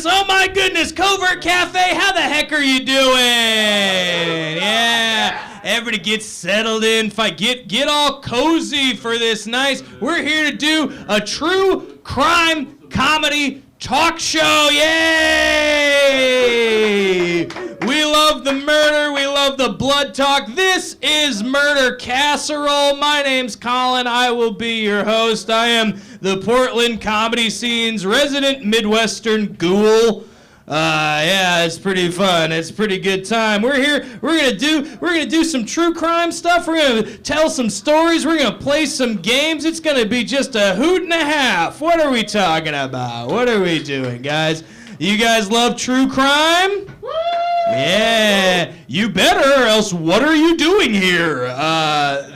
Oh my goodness, Covert Cafe, how the heck are you doing? Yeah, everybody get settled in, get all cozy for this nice. We're here to do a true crime comedy talk show. Yay! We love the murder, we love the blood talk. This is Murder Casserole. My name's Colin, I will be your host. I am the Portland comedy scene's resident Midwestern ghoul. Yeah, it's pretty fun. It's a pretty good time. We're here. We're gonna do some true crime stuff. We're gonna tell some stories. We're gonna play some games. It's gonna be just a hoot and a half. What are we talking about? What are we doing, guys? You guys love true crime? Yeah, you better, or else what are you doing here?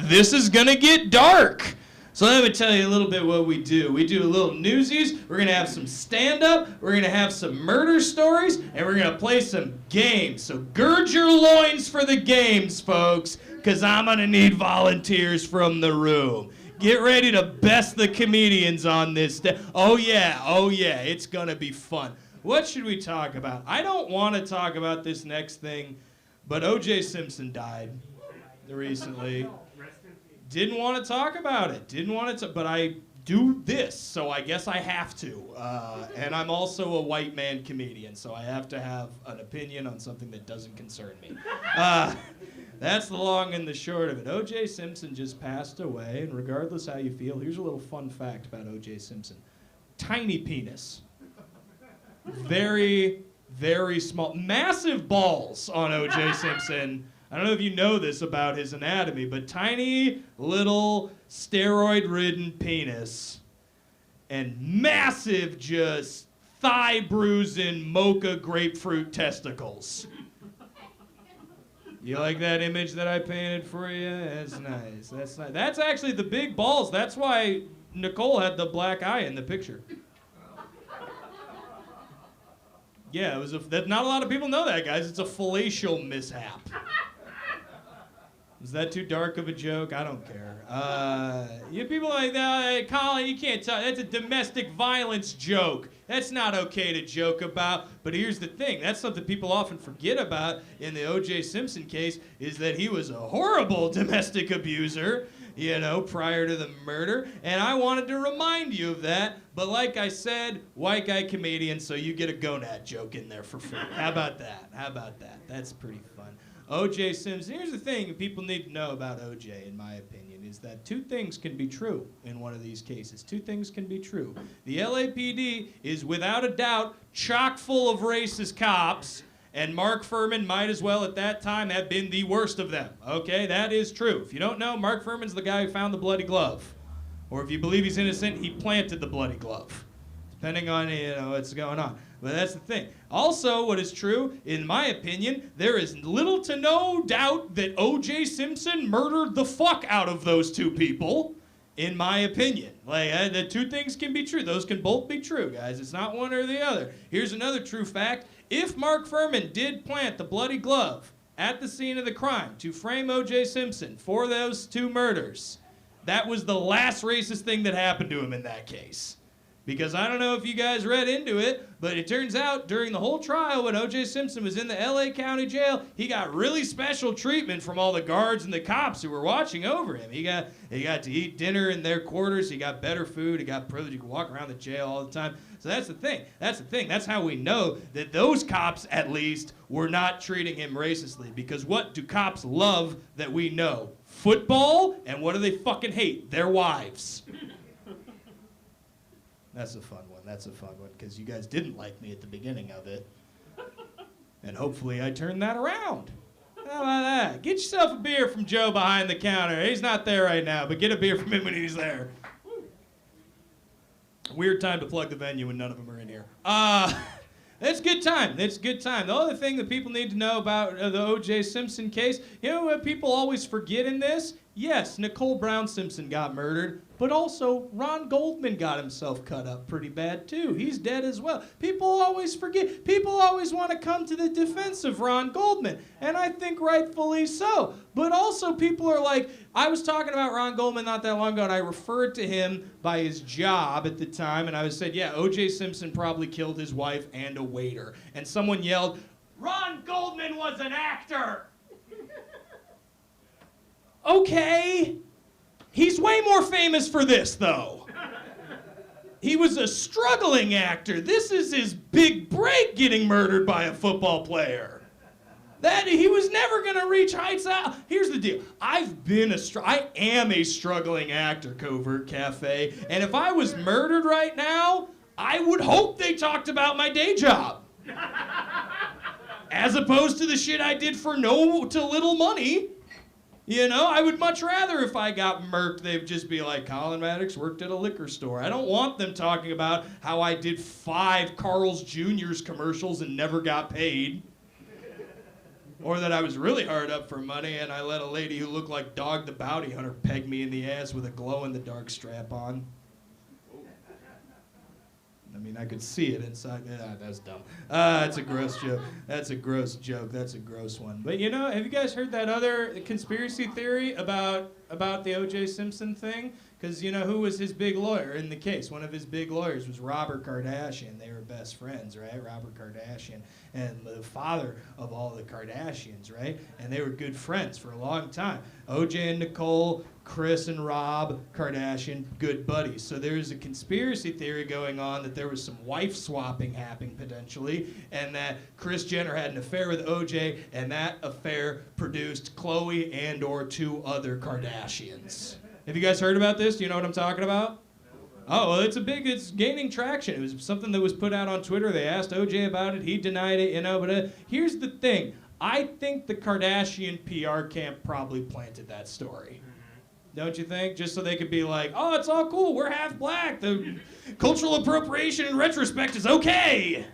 This is gonna get dark. So let me tell you a little bit what we do. We do a little newsies, we're gonna have some stand-up, we're gonna have some murder stories, and we're gonna play some games. So gird your loins for the games, folks, because I'm gonna need volunteers from the room. Get ready to best the comedians on this day. Oh yeah, it's gonna be fun. What should we talk about? I don't want to talk about this next thing, but O.J. Simpson died recently. Didn't want to talk about it. But I do this, so I guess I have to. And I'm also a white man comedian, so I have to have an opinion on something that doesn't concern me. That's the long and the short of it. O.J. Simpson just passed away, and regardless how you feel, here's a little fun fact about O.J. Simpson. Tiny penis. Very, very small. Massive balls on O.J. Simpson. I don't know if you know this about his anatomy, but tiny, little, steroid-ridden penis and massive, just thigh-bruising mocha grapefruit testicles. You like that image that I painted for you? That's nice. That's nice. That's actually the big balls. That's why Nicole had the black eye in the picture. Yeah, not a lot of people know that, guys. It's a fallacial mishap. Is that too dark of a joke? I don't care. You people like that, hey, Colin, you can't tell. That's a domestic violence joke. That's not okay to joke about. But here's the thing. That's something people often forget about in the O.J. Simpson case, is that he was a horrible domestic abuser, prior to the murder. And I wanted to remind you of that. But like I said, white guy comedian, so you get a gonad joke in there for free. How about that? That's pretty fun. O.J. Simpson, here's the thing people need to know about O.J., in my opinion, is that two things can be true in one of these cases. Two things can be true. The LAPD is without a doubt chock full of racist cops, and Mark Fuhrman might as well at that time have been the worst of them. Okay, that is true. If you don't know, Mark Fuhrman's the guy who found the bloody glove. Or if you believe he's innocent, he planted the bloody glove. Depending on, what's going on. But that's the thing. Also, what is true, in my opinion, there is little to no doubt that O.J. Simpson murdered the fuck out of those two people, in my opinion. The two things can be true. Those can both be true, guys. It's not one or the other. Here's another true fact. If Mark Fuhrman did plant the bloody glove at the scene of the crime to frame O.J. Simpson for those two murders, that was the last racist thing that happened to him in that case. Because I don't know if you guys read into it, but it turns out during the whole trial when O.J. Simpson was in the L.A. County Jail, he got really special treatment from all the guards and the cops who were watching over him. He got to eat dinner in their quarters. He got better food. He got privilege. He could walk around the jail all the time. So that's the thing. That's how we know that those cops, at least, were not treating him racistly. Because what do cops love that we know? Football, and what do they fucking hate? Their wives. That's a fun one, because you guys didn't like me at the beginning of it. And hopefully I turned that around. How about that? Get yourself a beer from Joe behind the counter. He's not there right now, but get a beer from him when he's there. Weird time to plug the venue when none of them are in here. It's a good time. The other thing that people need to know about the O.J. Simpson case, what people always forget in this? Yes, Nicole Brown Simpson got murdered. But also, Ron Goldman got himself cut up pretty bad too. He's dead as well. People always forget. People always want to come to the defense of Ron Goldman, and I think rightfully so. But also, people are like, I was talking about Ron Goldman not that long ago, and I referred to him by his job at the time, and I said, yeah, O.J. Simpson probably killed his wife and a waiter. And someone yelled, Ron Goldman was an actor! Okay. He's way more famous for this, though. He was a struggling actor. This is his big break, getting murdered by a football player. That he was never gonna reach heights out. Here's the deal. I am a struggling actor, Covert Cafe, and if I was murdered right now, I would hope they talked about my day job. As opposed to the shit I did for no to little money. You know, I would much rather if I got murked, they'd just be like, Colin Mattox worked at a liquor store. I don't want them talking about how I did 5 Carl's Jr.'s commercials and never got paid. Or that I was really hard up for money and I let a lady who looked like Dog the Bounty Hunter peg me in the ass with a glow-in-the-dark strap on. I mean, I could see it inside. That's dumb. That's a gross joke. That's a gross joke. That's a gross one. But you know, have you guys heard that other conspiracy theory about the O.J. Simpson thing? Because you know who was his big lawyer in the case? One of his big lawyers was Robert Kardashian. They were best friends, right? Robert Kardashian and the father of all the Kardashians, right? And they were good friends for a long time. O.J. and Nicole, Chris and Rob Kardashian, good buddies. So there's a conspiracy theory going on that there was some wife swapping happening potentially, and that Kris Jenner had an affair with O.J., and that affair produced Khloe and or 2 other Kardashians. Have you guys heard about this? Do you know what I'm talking about? Oh, well, it's gaining traction. It was something that was put out on Twitter. They asked O.J. about it. He denied it, you know. But here's the thing. I think the Kardashian PR camp probably planted that story. Don't you think? Just so they could be like, oh, it's all cool. We're half black. The cultural appropriation in retrospect is okay.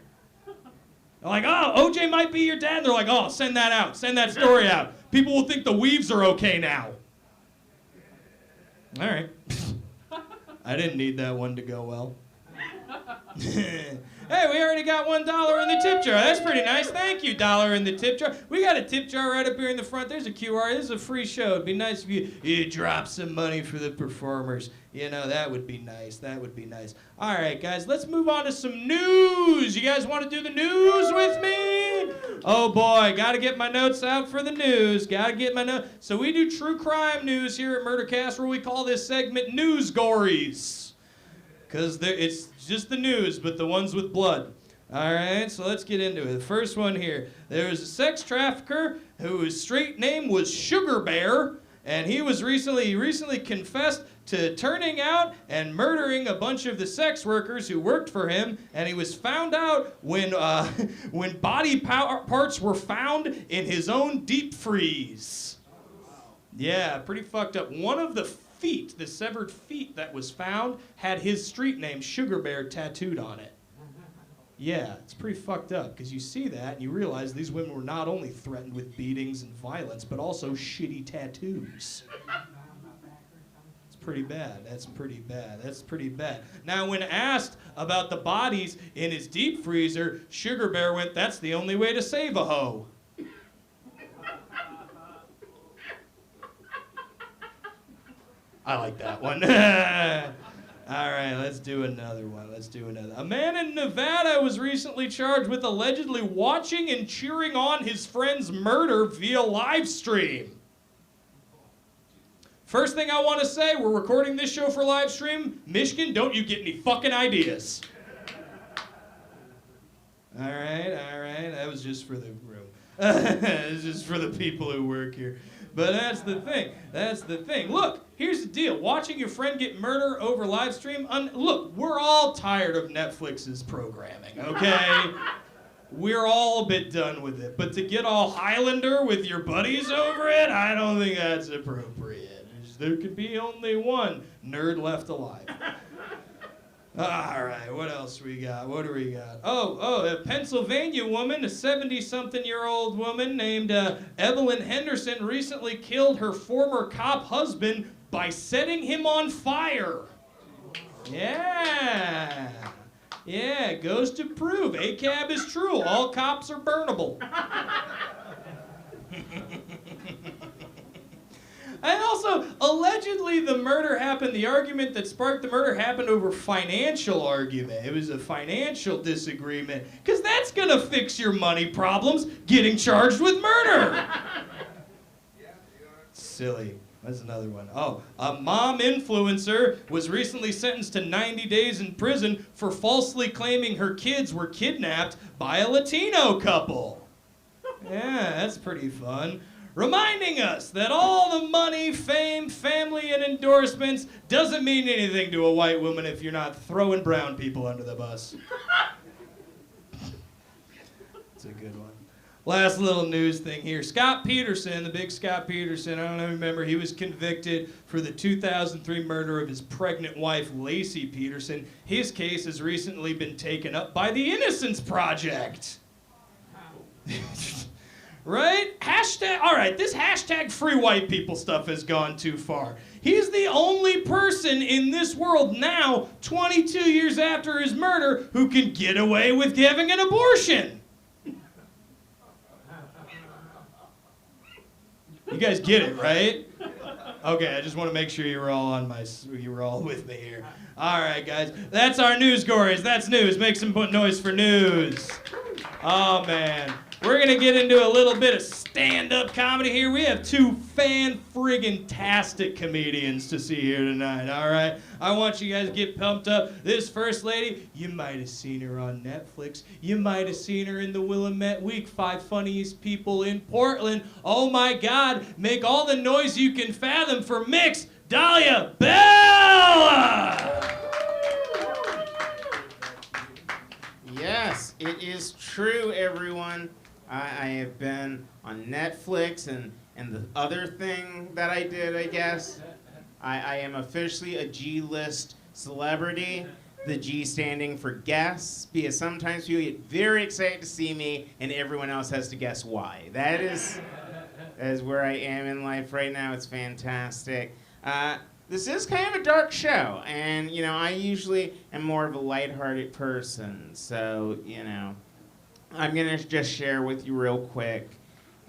They're like, oh, O.J. might be your dad. And they're like, oh, send that out. Send that story out. People will think the weaves are okay now. All right. I didn't need that one to go well. Hey, we already got $1 in the tip jar. That's pretty nice. Thank you, $1 in the tip jar. We got a tip jar right up here in the front. There's a QR. This is a free show. It'd be nice if you drop some money for the performers. You know, that would be nice. That would be nice. All right, guys, let's move on to some news. You guys want to do the news with me? Oh, boy, got to get my notes out for the news. Got to get my notes. So we do true crime news here at Murder Casserole. We call this segment News Gories. Because it's just the news, but the ones with blood. All right, so let's get into it. The first one here. There was a sex trafficker whose street name was Sugar Bear, and he recently confessed to turning out and murdering a bunch of the sex workers who worked for him, and he was found out when body parts were found in his own deep freeze. Yeah, pretty fucked up. One of the severed feet that was found had his street name, Sugar Bear, tattooed on it. Yeah, it's pretty fucked up, because you see that and you realize these women were not only threatened with beatings and violence, but also shitty tattoos. It's pretty bad. That's pretty bad. That's pretty bad. Now, when asked about the bodies in his deep freezer, Sugar Bear went, "That's the only way to save a hoe." I like that one. All right, let's do another one. A man in Nevada was recently charged with allegedly watching and cheering on his friend's murder via live stream. First thing I want to say, we're recording this show for live stream. Michigan, don't you get any fucking ideas. All right. That was just for the room. It's just for the people who work here. But that's the thing. Look, here's the deal. Watching your friend get murdered over live stream, look, we're all tired of Netflix's programming, okay? We're all a bit done with it. But to get all Highlander with your buddies over it, I don't think that's appropriate. There could be only one nerd left alive. All right, what else we got? What do we got? A Pennsylvania woman, a 70-something-year-old woman named Evelyn Henderson recently killed her former cop husband by setting him on fire. Yeah. Yeah, it goes to prove ACAB is true. All cops are burnable. And also, allegedly the argument that sparked the murder happened over financial argument. It was a financial disagreement. Because that's going to fix your money problems, getting charged with murder. Silly. That's another one. Oh, a mom influencer was recently sentenced to 90 days in prison for falsely claiming her kids were kidnapped by a Latino couple. Yeah, that's pretty fun. Reminding us that all the money, fame, family, and endorsements doesn't mean anything to a white woman if you're not throwing brown people under the bus. It's a good one. Last little news thing here. Scott Peterson, the big Scott Peterson, I don't know if you remember, he was convicted for the 2003 murder of his pregnant wife, Lacey Peterson. His case has recently been taken up by the Innocence Project. Right? All right, this hashtag free white people stuff has gone too far. He's the only person in this world now, 22 years after his murder, who can get away with having an abortion. You guys get it, right? Okay, I just want to make sure you were all with me here. All right, guys, that's our news stories. That's news. Make some noise for news. Oh man. We're going to get into a little bit of stand-up comedy here. We have two fan-friggin-tastic comedians to see here tonight, all right? I want you guys to get pumped up. This first lady, you might have seen her on Netflix. You might have seen her in the Willamette Week, 5 Funniest People in Portland. Oh, my God, make all the noise you can fathom for Mix Dahlia Bella! Yes, it is true, everyone. I have been on Netflix and the other thing that I did, I guess. I am officially a G-list celebrity, the G standing for guess, because sometimes people get very excited to see me and everyone else has to guess why. That is where I am in life right now. It's fantastic. This is kind of a dark show, and, I usually am more of a lighthearted person, so, I'm going to just share with you real quick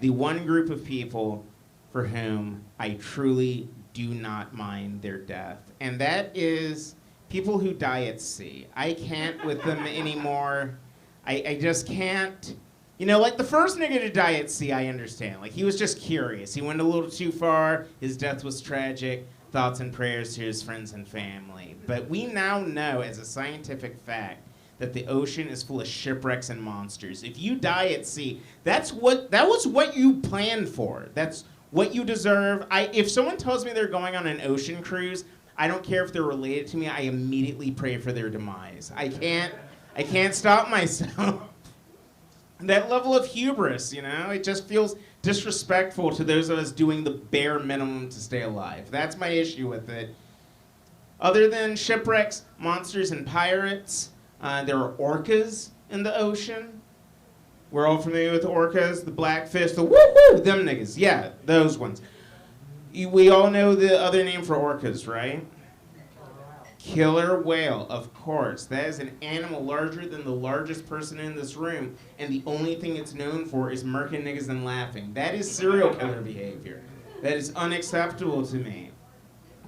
the one group of people for whom I truly do not mind their death, and that is people who die at sea. I can't with them anymore. I just can't. Like the first nigga to die at sea, I understand. Like, he was just curious. He went a little too far. His death was tragic. Thoughts and prayers to his friends and family. But we now know as a scientific fact that the ocean is full of shipwrecks and monsters. If you die at sea, that was what you planned for. That's what you deserve. If someone tells me they're going on an ocean cruise, I don't care if they're related to me, I immediately pray for their demise. I can't stop myself. That level of hubris, it just feels disrespectful to those of us doing the bare minimum to stay alive. That's my issue with it. Other than shipwrecks, monsters, and pirates, there are orcas in the ocean. We're all familiar with orcas, the blackfish, the woo-woo, them niggas. Yeah, those ones. We all know the other name for orcas, right? Killer whale, of course. That is an animal larger than the largest person in this room, and the only thing it's known for is murking niggas and laughing. That is serial killer behavior. That is unacceptable to me.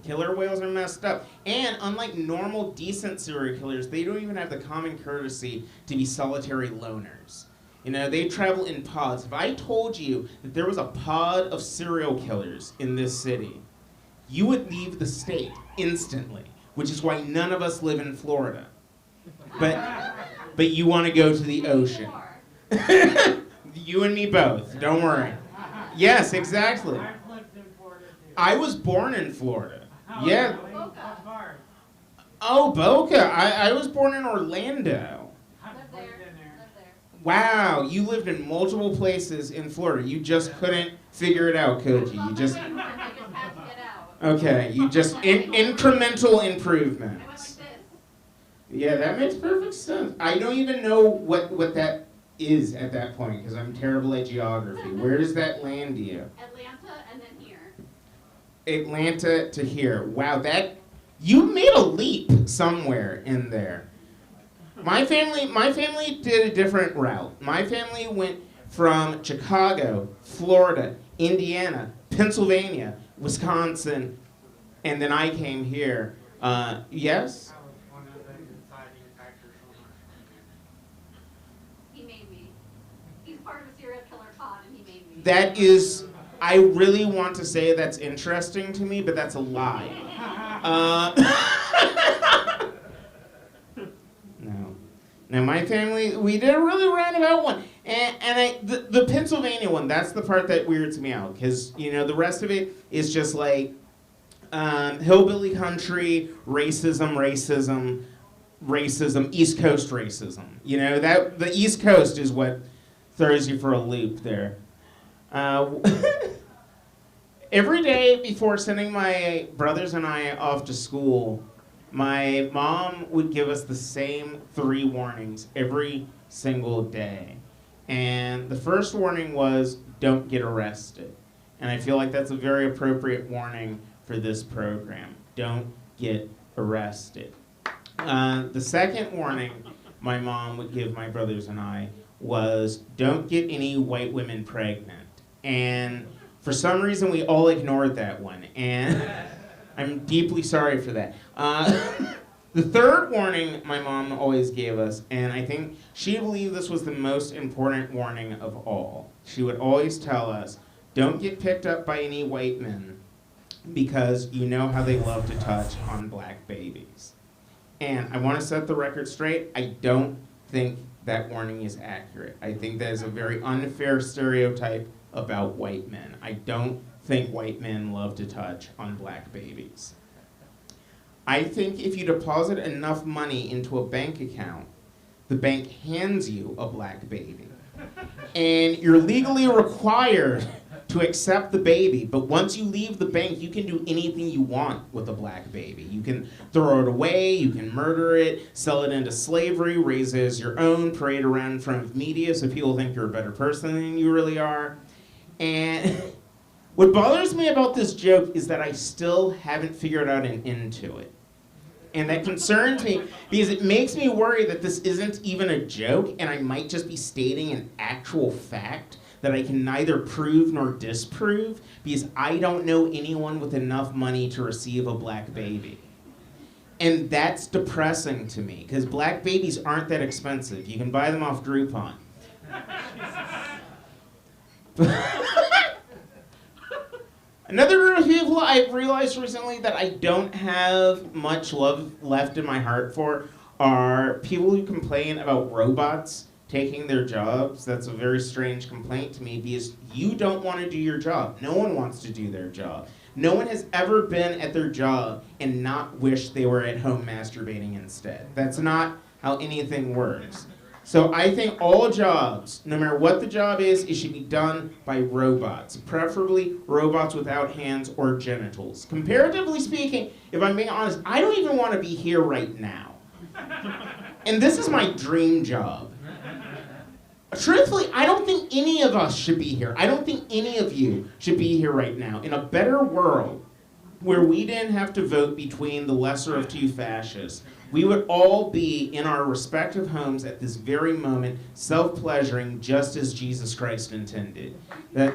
Killer whales are messed up. And unlike normal, decent serial killers, they don't even have the common courtesy to be solitary loners. They travel in pods. If I told you that there was a pod of serial killers in this city, you would leave the state instantly, which is why none of us live in Florida. But you want to go to the ocean. You and me both, don't worry. Yes, exactly. I was born in Florida. Yeah. Oh, Boca. I was born in Orlando. Wow, you lived in multiple places in Florida. You just couldn't figure it out, could you? You just... Okay, you just incremental improvements. Yeah, that makes perfect sense. I don't even know what that is at that point because I'm terrible at geography. Where does that land you? Atlanta and then here. Atlanta to here. Wow, you made a leap somewhere in there. My family did a different route. My family went from Chicago, Florida, Indiana, Pennsylvania, Wisconsin, and then I came here. Yes? He made me. He's part of a serial killer pod, and he made me. That is, I really want to say that's interesting to me, but that's a lie. No. Now my family, we did a really roundabout one. And the Pennsylvania one, that's the part that weirds me out. Because, the rest of it is just like hillbilly country, racism, East Coast racism. That the East Coast is what throws you for a loop there. Every day before sending my brothers and I off to school, my mom would give us the same 3 warnings every single day. And the first warning was, don't get arrested. And I feel like that's a very appropriate warning for this program. Don't get arrested. The second warning my mom would give my brothers and I was, don't get any white women pregnant. And for some reason, we all ignored that one. And I'm deeply sorry for that. The third warning my mom always gave us, and I think she believed this was the most important warning of all. She would always tell us, don't get picked up by any white men because you know how they love to touch on black babies. And I want to set the record straight. I don't think that warning is accurate. I think that is a very unfair stereotype about white men. I don't think white men love to touch on black babies. I think if you deposit enough money into a bank account, the bank hands you a black baby. And you're legally required to accept the baby, but once you leave the bank, you can do anything you want with a black baby. You can throw it away, you can murder it, sell it into slavery, raise it as your own, parade around in front of media so people think you're a better person than you really are. And what bothers me about this joke is that I still haven't figured out an end to it. And that concerns me because it makes me worry that this isn't even a joke and I might just be stating an actual fact that I can neither prove nor disprove because I don't know anyone with enough money to receive a black baby. And that's depressing to me because black babies aren't that expensive. You can buy them off Groupon. Another group of people I've realized recently that I don't have much love left in my heart for are people who complain about robots taking their jobs. That's a very strange complaint to me because you don't want to do your job. No one wants to do their job. No one has ever been at their job and not wished they were at home masturbating instead. That's not how anything works. So I think all jobs, no matter what the job is, it should be done by robots, preferably robots without hands or genitals. Comparatively speaking, if I'm being honest, I don't even want to be here right now. And this is my dream job. Truthfully, I don't think any of us should be here. I don't think any of you should be here right now. In a better world, where we didn't have to vote between the lesser of two fascists, we would all be in our respective homes at this very moment, self-pleasuring just as Jesus Christ intended. That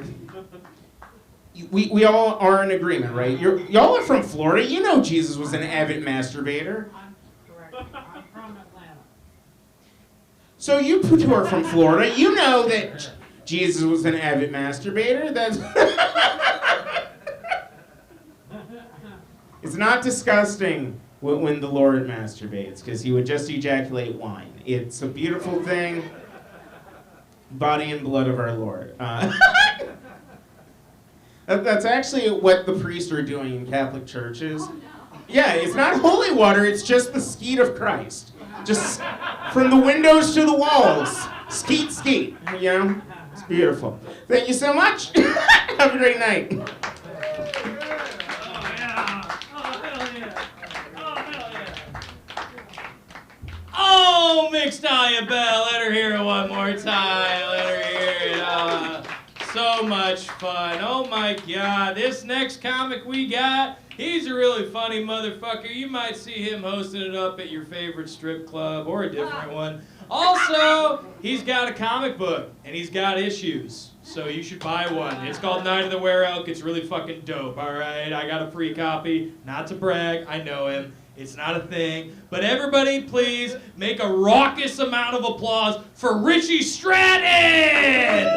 we all are in agreement, right? Y'all are from Florida. You know Jesus was an avid masturbator. I'm correct. I'm from Atlanta. So you two are from Florida. You know that Jesus was an avid masturbator. That's It's not disgusting when the Lord masturbates, because he would just ejaculate wine. It's a beautiful thing. Body and blood of our Lord. That's actually what the priests are doing in Catholic churches. Oh, no. Yeah, it's not holy water, it's just the skeet of Christ. Just from the windows to the walls. Skeet, skeet. You know? It's beautiful. Thank you so much. Have a great night. Oh, Mixtalia Bell, let her hear it one more time. Let her hear it. So much fun. Oh my God. This next comic we got, he's a really funny motherfucker. You might see him hosting it up at your favorite strip club or a different one. Also, he's got a comic book and he's got issues. So you should buy one. It's called Night of the Were Elk. It's really fucking dope, all right? I got a free copy. Not to brag, I know him. It's not a thing. But everybody, please make a raucous amount of applause for Richie Stratton!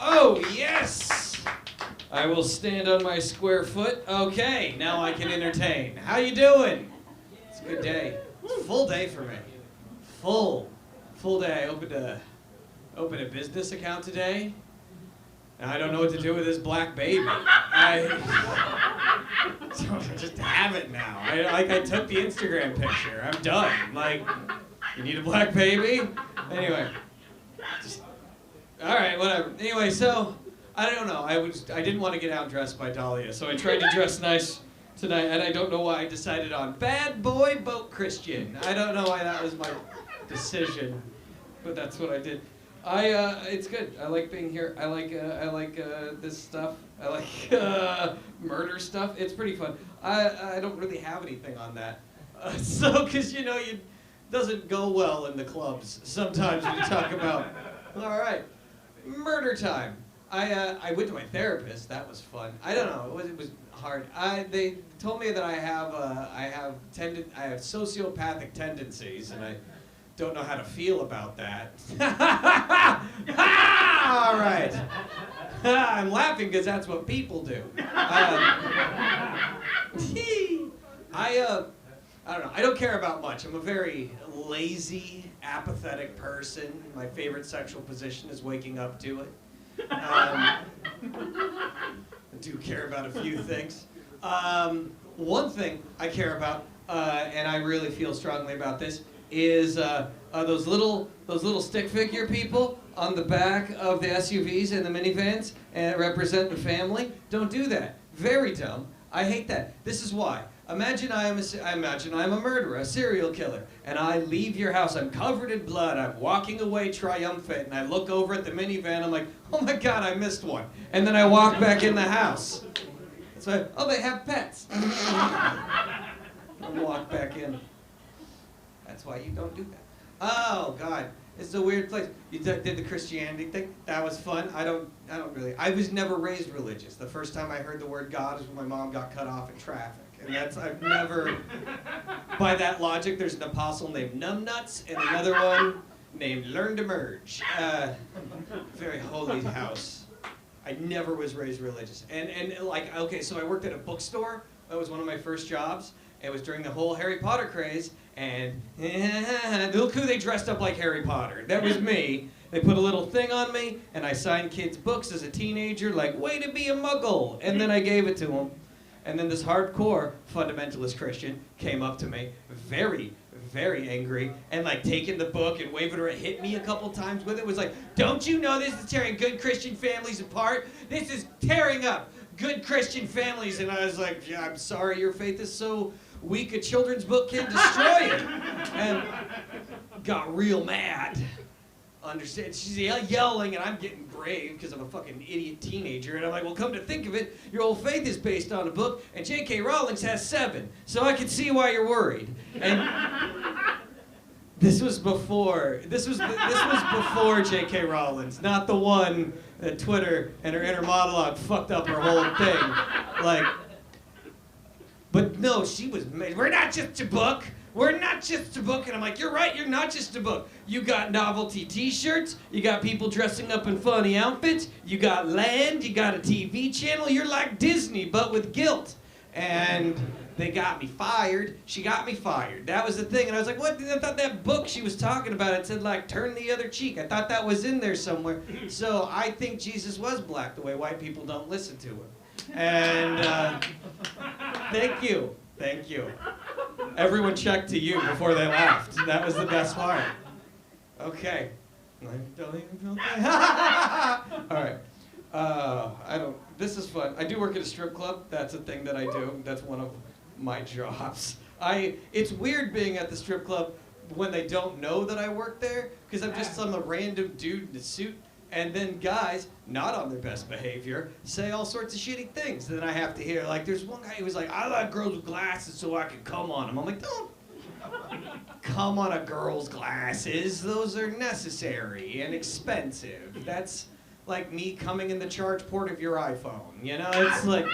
Oh, yes! I will stand on my square foot. Okay, now I can entertain. How you doing? It's a good day. It's a full day for me. Full day. I opened a business account today. And I don't know what to do with this black baby. I just have it now. I took the Instagram picture. I'm done. Like, you need a black baby? Anyway. All right, whatever. Anyway, so I don't know. I didn't want to get outdressed by Dahlia, so I tried to dress nice tonight, and I don't know why I decided on Bad Boy Boat Christian. I don't know why that was my decision, but that's what I did. It's good. I like being here. I like this stuff. I like murder stuff. It's pretty fun. I don't really have anything on that, because it doesn't go well in the clubs sometimes when you talk about. All right. Murder time. I went to my therapist. That was fun. I don't know. It was hard. They told me that I have sociopathic tendencies, and I don't know how to feel about that. All right. I'm laughing because that's what people do. I don't know. I don't care about much. I'm a very lazy, apathetic person. My favorite sexual position is waking up to it. I do care about a few things. One thing I care about, and I really feel strongly about this, is those little stick figure people on the back of the SUVs and the minivans and represent the family. Don't do that. Very dumb. I hate that. This is why. Imagine I'm a murderer, a serial killer, and I leave your house. I'm covered in blood. I'm walking away triumphant, and I look over at the minivan. I'm like, oh my God, I missed one. And then I walk back in the house. So, oh, they have pets. I walk back in. That's why you don't do that. Oh God, it's a weird place. You did the Christianity thing. That was fun. I don't really. I was never raised religious. The first time I heard the word God is when my mom got cut off in traffic. And I've never, by that logic, there's an apostle named Numbnuts and another one named Learn to Merge. Very holy house. I never was raised religious. So I worked at a bookstore. That was one of my first jobs. It was during the whole Harry Potter craze. And look who they dressed up like Harry Potter. That was me. They put a little thing on me, and I signed kids' books as a teenager, like, way to be a muggle. And then I gave it to them. And then this hardcore fundamentalist Christian came up to me, very, very angry, and taking the book and waving it, hit me a couple times with it. Was like, don't you know this is tearing good Christian families apart? This is tearing up good Christian families. And I was like, yeah, I'm sorry, your faith is so weak a children's book can destroy it. And got real mad. Understand? She's yelling, and I'm getting brave because I'm a fucking idiot teenager. And I'm like, well, come to think of it, your whole faith is based on a book, and J.K. Rowling has 7, so I can see why you're worried. And this was before J.K. Rowling's, not the one that Twitter and her inner monologue fucked up her whole thing. But no, she was made. We're not just a book. We're not just a book. And I'm like, you're right, you're not just a book. You got novelty t-shirts. You got people dressing up in funny outfits. You got land. You got a TV channel. You're like Disney, but with guilt. And they got me fired. She got me fired. That was the thing. And I was like, what? I thought that book she was talking about, it said, turn the other cheek. I thought that was in there somewhere. So I think Jesus was black, the way white people don't listen to him. And thank you. Thank you. Everyone checked to you before they laughed. That was the best part. Okay. All right. This is fun. I do work at a strip club. That's a thing that I do. That's one of my jobs. It's weird being at the strip club when they don't know that I work there, because I'm just some random dude in a suit And then guys, not on their best behavior, say all sorts of shitty things that I have to hear. Like, there's one guy who was like, I like girls with glasses so I can come on them. I'm like, don't come on a girl's glasses. Those are necessary and expensive. That's like me coming in the charge port of your iPhone. You know, it's like,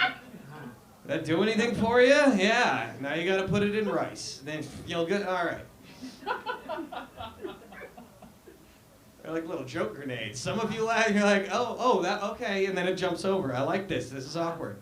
that do anything for you? Yeah. Now you gotta put it in rice. Then you'll get, all right. They're like little joke grenades. Some of you laugh, you're like, oh, that, okay, and then it jumps over. I like this. This is awkward.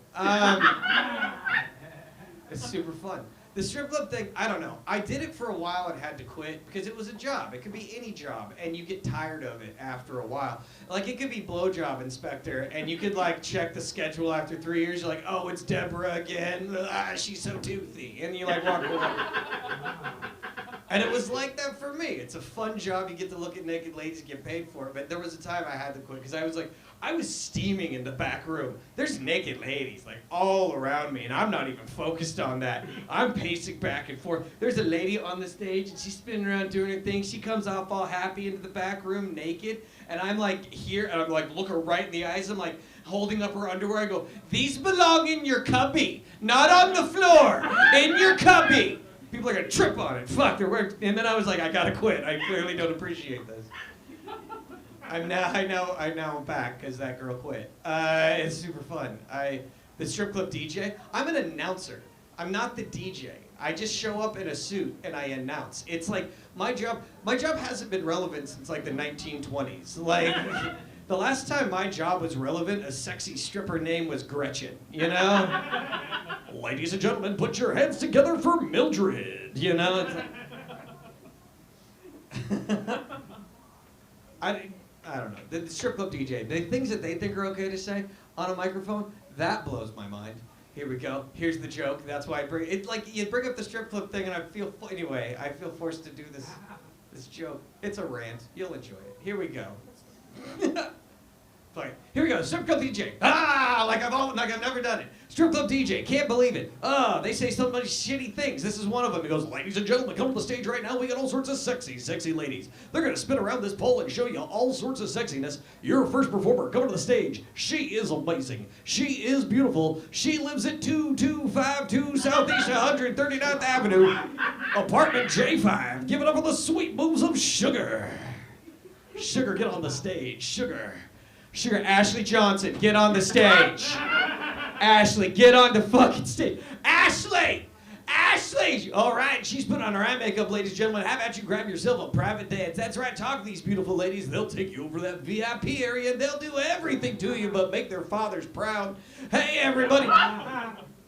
It's super fun. The strip club thing, I don't know. I did it for a while and had to quit because it was a job. It could be any job, and you get tired of it after a while. Like, it could be blowjob inspector, and you could, like, check the schedule after 3 years. You're like, oh, it's Deborah again. She's so toothy. And you, like, walk away. And it was like that for me. It's a fun job. You get to look at naked ladies and get paid for it. But there was a time I had to quit because I was like, I was steaming in the back room. There's naked ladies like all around me, and I'm not even focused on that. I'm pacing back and forth. There's a lady on the stage, and she's spinning around doing her thing. She comes off all happy into the back room naked, and I'm like here, and I'm like look her right in the eyes. I'm like holding up her underwear. I go, these belong in your cubby, not on the floor, in your cubby. People are gonna trip on it. Fuck, they're wearing. And then I was like, I gotta quit. I clearly don't appreciate this. I know I'm back because that girl quit. It's super fun. The strip club DJ. I'm an announcer. I'm not the DJ. I just show up in a suit and I announce. It's like my job. My job hasn't been relevant since like the 1920s. Like the last time my job was relevant, a sexy stripper name was Gretchen. You know. Ladies and gentlemen, put your hands together for Mildred. You know. It's like I don't know. The strip club DJ, the things that they think are okay to say on a microphone, that blows my mind. Here we go. Here's the joke. That's why I bring it. Like you bring up the strip club thing, and I feel I feel forced to do this joke. It's a rant. You'll enjoy it. Here we go. Fine. Here we go. Strip club DJ. Like I've never done it. Strip club DJ. Can't believe it. They say so many shitty things. This is one of them. He goes, ladies and gentlemen, come to the stage right now. We got all sorts of sexy ladies. They're gonna spin around this pole and show you all sorts of sexiness. Your first performer coming to the stage. She is amazing. She is beautiful. She lives at 2252 Southeast 139th Avenue, apartment J5. Give it up for the sweet moves of Sugar. Sugar, get on the stage. Sugar, Ashley Johnson, get on the stage. Ashley, get on the fucking stage. Ashley! All right, she's put on her eye makeup, ladies and gentlemen. How about you grab yourself a private dance? That's right, talk to these beautiful ladies. They'll take you over that VIP area, and they'll do everything to you but make their fathers proud. Hey, everybody.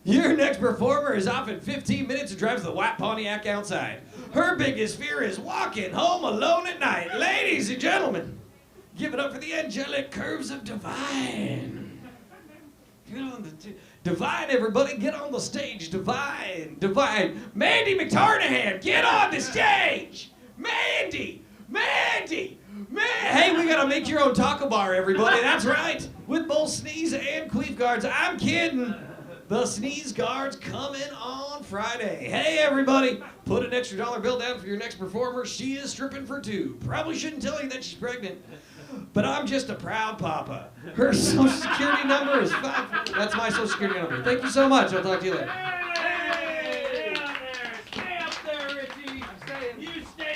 Your next performer is off in 15 minutes and drives the white Pontiac outside. Her biggest fear is walking home alone at night. Ladies and gentlemen, give it up for the angelic curves of Divine. Get on the Divine, everybody, get on the stage. Divine. Mandy McTarnahan, get on the stage. Mandy. Hey, we gotta make your own taco bar, everybody. That's right. With both sneeze and queef guards. I'm kidding. The sneeze guard's coming on Friday. Hey, everybody, put an extra $1 bill down for your next performer. She is stripping for two. Probably shouldn't tell you that she's pregnant, but I'm just a proud papa. Her social security number is 5. That's my social security number. Thank you so much. I'll talk to you later. Hey, stay up there, Richie.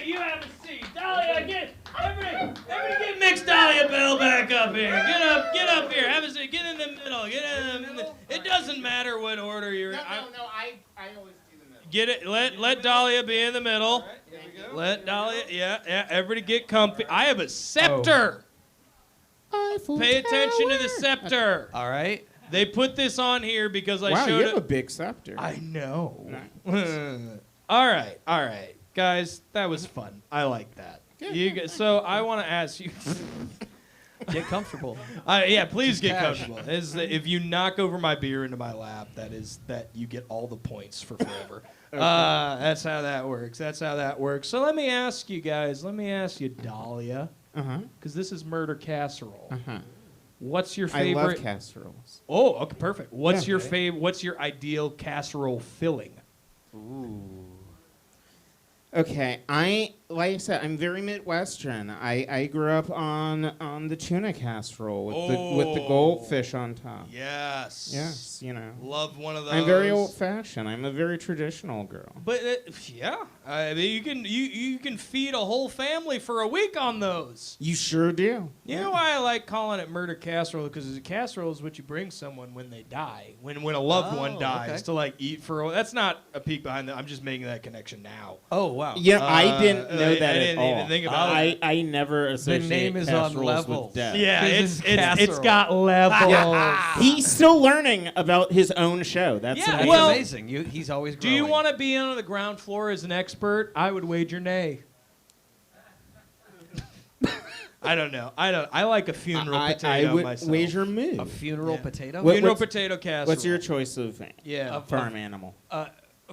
You have a seat. Dahlia, everybody get mixed Dahlia Bell back up here. Get up here. Have a seat. Get in the middle. It doesn't matter what order you're in. No, I always do the middle. Get it. Let Dahlia be in the middle. All right, here we go. Let Dahlia. Yeah. Everybody get comfy. I have a scepter. Pay attention to the scepter. All right. They put this on here because I Wow, showed you it. have a big scepter. I know. Nice. All right, guys, that was fun. I like that. So I want to ask you. Get comfortable. Yeah, please get cash. comfortable. If you knock over my beer into my lap, that you get all the points for forever. That's how that works. So let me ask you guys. Let me ask you, Dahlia, because this is Murder Casserole. What's your favorite? I love casseroles. Oh, okay, perfect. What's Yeah. your favorite? What's your ideal casserole filling? Okay, I like I said, I'm very Midwestern. I grew up on the tuna casserole with the goldfish on top. Yes. Yes, you know. Love one of those. I'm very old-fashioned. I'm a very traditional girl. But yeah, I mean, you can feed a whole family for a week on those. You sure do. You know why I like calling it murder casserole? Because a casserole is what you bring someone when they die, when a loved one dies, okay. to like eat for. That's not a peek behind that. I'm just making that connection now. Oh, wow. Yeah, I didn't know I that didn't at all. even think about it. I never associate name is on casseroles level. with death. Yeah, This it's is casserole. got levels. He's still learning about his own show. That's Yeah, amazing. well- amazing. He's always Do growing. you want to be on the ground floor as an expert? I would wager nay. I don't know. I like a funeral potato I would myself. wager moo. a funeral Yeah. potato? What- Funeral what's- potato casserole. What's your choice of Yeah. farm animal?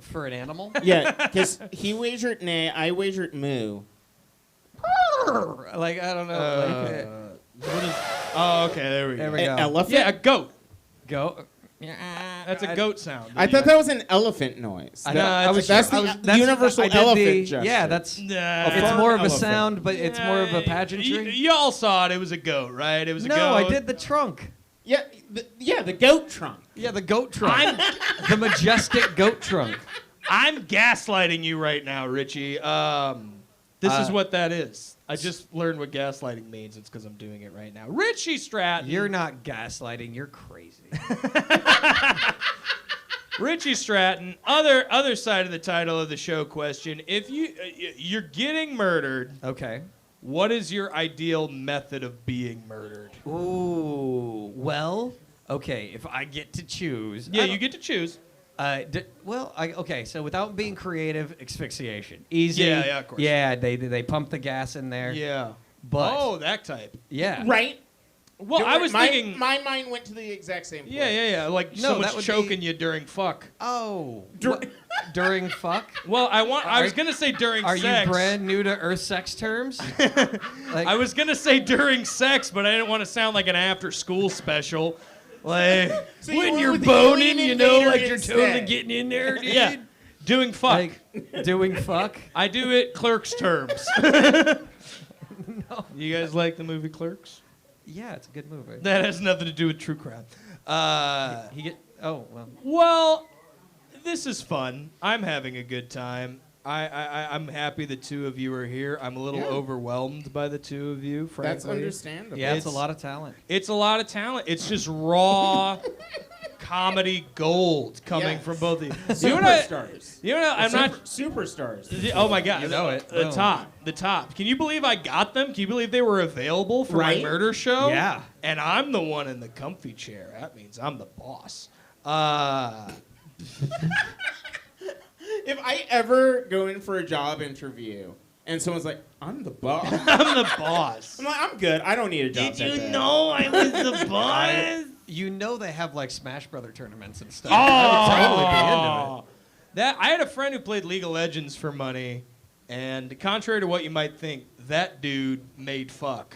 For an animal? Yeah, because he wagered nay, I wagered moo. Like, I don't know. What is? Oh, okay. There we go. There we go. Elephant? Yeah, a goat. Go. That's a goat sound. I thought that was an elephant noise. I No, know, I it's- was that's sure- the I was- that's- universal I did elephant the- gesture. Yeah, that's. Nah. It's farm more of a elephant. sound, but it's more of a pageantry. Y'all saw it. It was a goat, right? It was a No, goat. I did the trunk. Yeah, the goat trunk. Yeah, the goat trunk. The majestic goat trunk. I'm gaslighting you right now, Richie. This is what that is. I just learned what gaslighting means. It's because I'm doing it right now. Richie Stratton. You're not gaslighting. You're crazy. Richie Stratton. Other side of the title of the show question. If you're getting murdered, Okay. what is your ideal method of being murdered? Ooh. Well, okay. If I get to choose. Yeah, I you don't- get to choose. Okay. So without being creative, asphyxiation. Easy. Yeah, of course. Yeah, they pump the gas in there. Yeah. But Oh, that type. yeah. Right? Well, I was thinking. My mind went to the exact same place. Yeah. Like No, someone's that would choking be- you during fuck. Oh. Dur- During fuck? Well, I was gonna say during Are sex. you brand new to Earth sex terms? Like, I was gonna say during sex, but I didn't want to sound like an after-school special. Like So you when went you're with the boning, alien you know, invader like you're instead. totally getting in there, dude. Yeah, doing fuck. like doing fuck? I do it Clerks terms. You guys like the movie Clerks? Yeah, it's a good movie. That has nothing to do with true crime. He get. Oh well. Well, this is fun. I'm having a good time. I'm happy the two of you are here. I'm a little overwhelmed by the two of you, frankly. That's understandable. Yeah, it's a It's- lot of talent. It's a lot of talent. It's just raw comedy gold coming Yes. from both of you. You know what? Superstars. You know, I'm not. Superstars. Oh my God! You know it. The Boom. top, the top. Can you believe I got them? Can you believe they were available for Right? my murder show? Yeah. And I'm the one in the comfy chair. That means I'm the boss. If I ever go in for a job interview and someone's like, "I'm the boss," I'm the boss. I'm like, "I'm good. I don't need a job." Did that you bad." know I was the boss? You know they have like Smash Brother tournaments and stuff. Oh, I would totally be into it. That I had a friend who played League of Legends for money, and contrary to what you might think, that dude made fuck.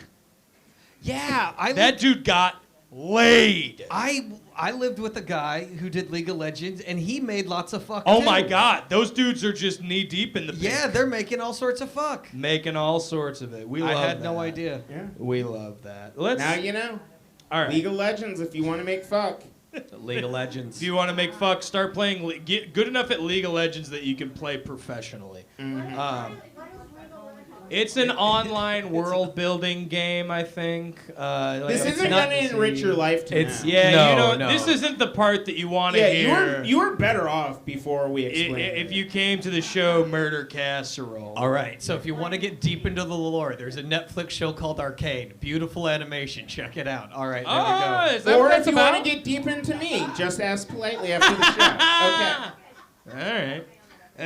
Yeah, That dude got laid. I lived with a guy who did League of Legends, and he made lots of fuck. Oh too. my God, those dudes are just knee deep in the pink. Yeah, they're making all sorts of fuck. Making all sorts of it. We love I had no that. idea. Yeah. We love that. Let's. Now you know. all right. League of Legends. If you want to make fuck. League of Legends. If you want to make fuck, start playing. Get good enough at League of Legends that you can play professionally. It's an online world building game, I think. This isn't going to enrich your life tonight. It's- Yeah, No, you know, no. this isn't the part that you want to Yeah, hear. you were better off before we I- explained. if you came to the show Murder Casserole. All right, so if you want to get deep into the lore, there's a Netflix show called Arcane. Beautiful animation. Check it out. All right, there we go. Is that Or what if that's you about? want to get deep into me, just ask politely after the show. Okay. All right. All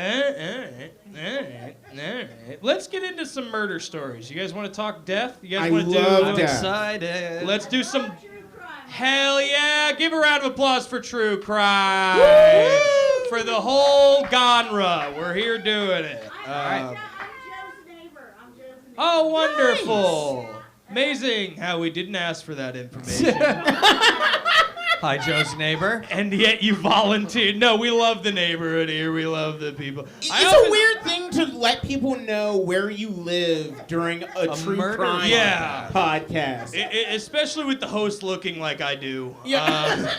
right. Let's get into some murder stories. You guys want to talk death? You guys I want to love do? I'm death. excited. Let's do some. Hell yeah! Give a round of applause for True Crime. For the whole genre. We're here doing it. I'm Joe's neighbor. I'm Joe's neighbor. Oh, wonderful. Amazing how we didn't ask for that information. Hi, Joe's neighbor. And yet you volunteered. No, we love the neighborhood here. We love the people. It's a weird thing to let people know where you live during a true murder crime Yeah. podcast. Especially with the host looking like I do. Yeah.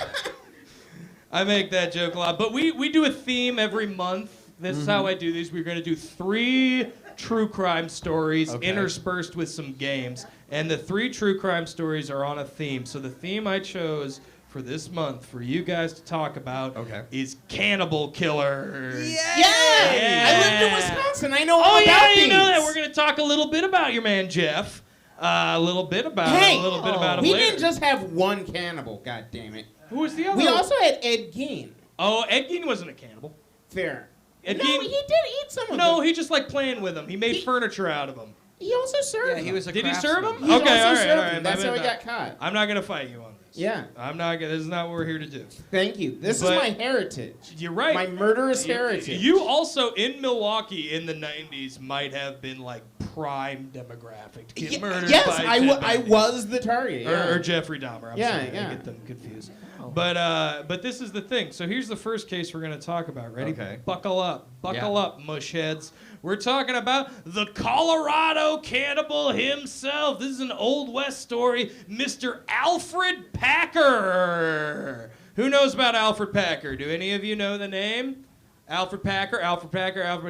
I make that joke a lot. But we do a theme every month. This is how I do these. We're going to do 3 true crime stories interspersed with some games. And the 3 true crime stories are on a theme. So the theme I chose for this month for you guys to talk about is cannibal killers. Yeah. I lived in Wisconsin. I know all Oh, about yeah, these. you know that. We're going to talk a little bit about your man, Jeff. A little bit about him we later. didn't just have one cannibal, god damn it. Who was the other We one? also had Ed Gein. Oh, Ed Gein wasn't a cannibal. Fair. Ed No, Gein- he did eat some of them. No, he just liked playing with them. He made furniture out of them. He also served Yeah, he them. was a Did he serve craftsman. him? He Okay, also all right, served all them. right. That's how he that- got caught. I'm not gonna fight you on this. Yeah. I'm not gonna. This is not what we're here to do. Thank you. This But- is my heritage. You're right. My murderous heritage. You also in Milwaukee in the '90s might have been like prime demographic to get murdered yes, by I Ted Bundy. was the target. Yeah. Or Jeffrey Dahmer. I'm Yeah, sorry, yeah. I get them confused. But this is the thing. So here's the first case we're going to talk about. Ready? Okay. Buckle up, mushheads. We're talking about the Colorado cannibal himself. This is an Old West story, Mr. Alfred Packer. Who knows about Alfred Packer? Do any of you know the name? Alfred Packer.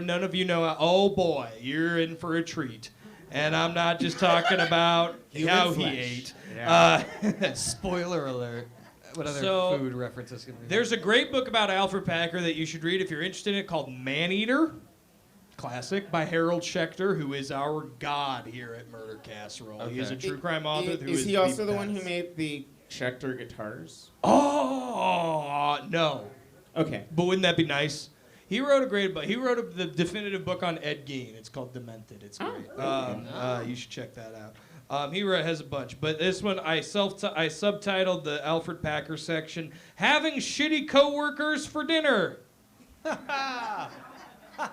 None of you know. Oh boy, you're in for a treat. And I'm not just talking about Human how he flesh. ate. Spoiler alert. What other So, food references can we There's a great book about Alfred Packer that you should read if you're interested in it called Maneater. Classic by Harold Schechter, who is our god here at Murder Casserole. He is a true crime author. Is he also the one who made the Schecter guitars? Oh, no. Okay. But wouldn't that be nice? He wrote a great book. He wrote the definitive book on Ed Gein. It's called Demented. It's great. You should check that out. He has a bunch, but this one I subtitled the Alfred Packer section, "Having Shitty Coworkers for Dinner."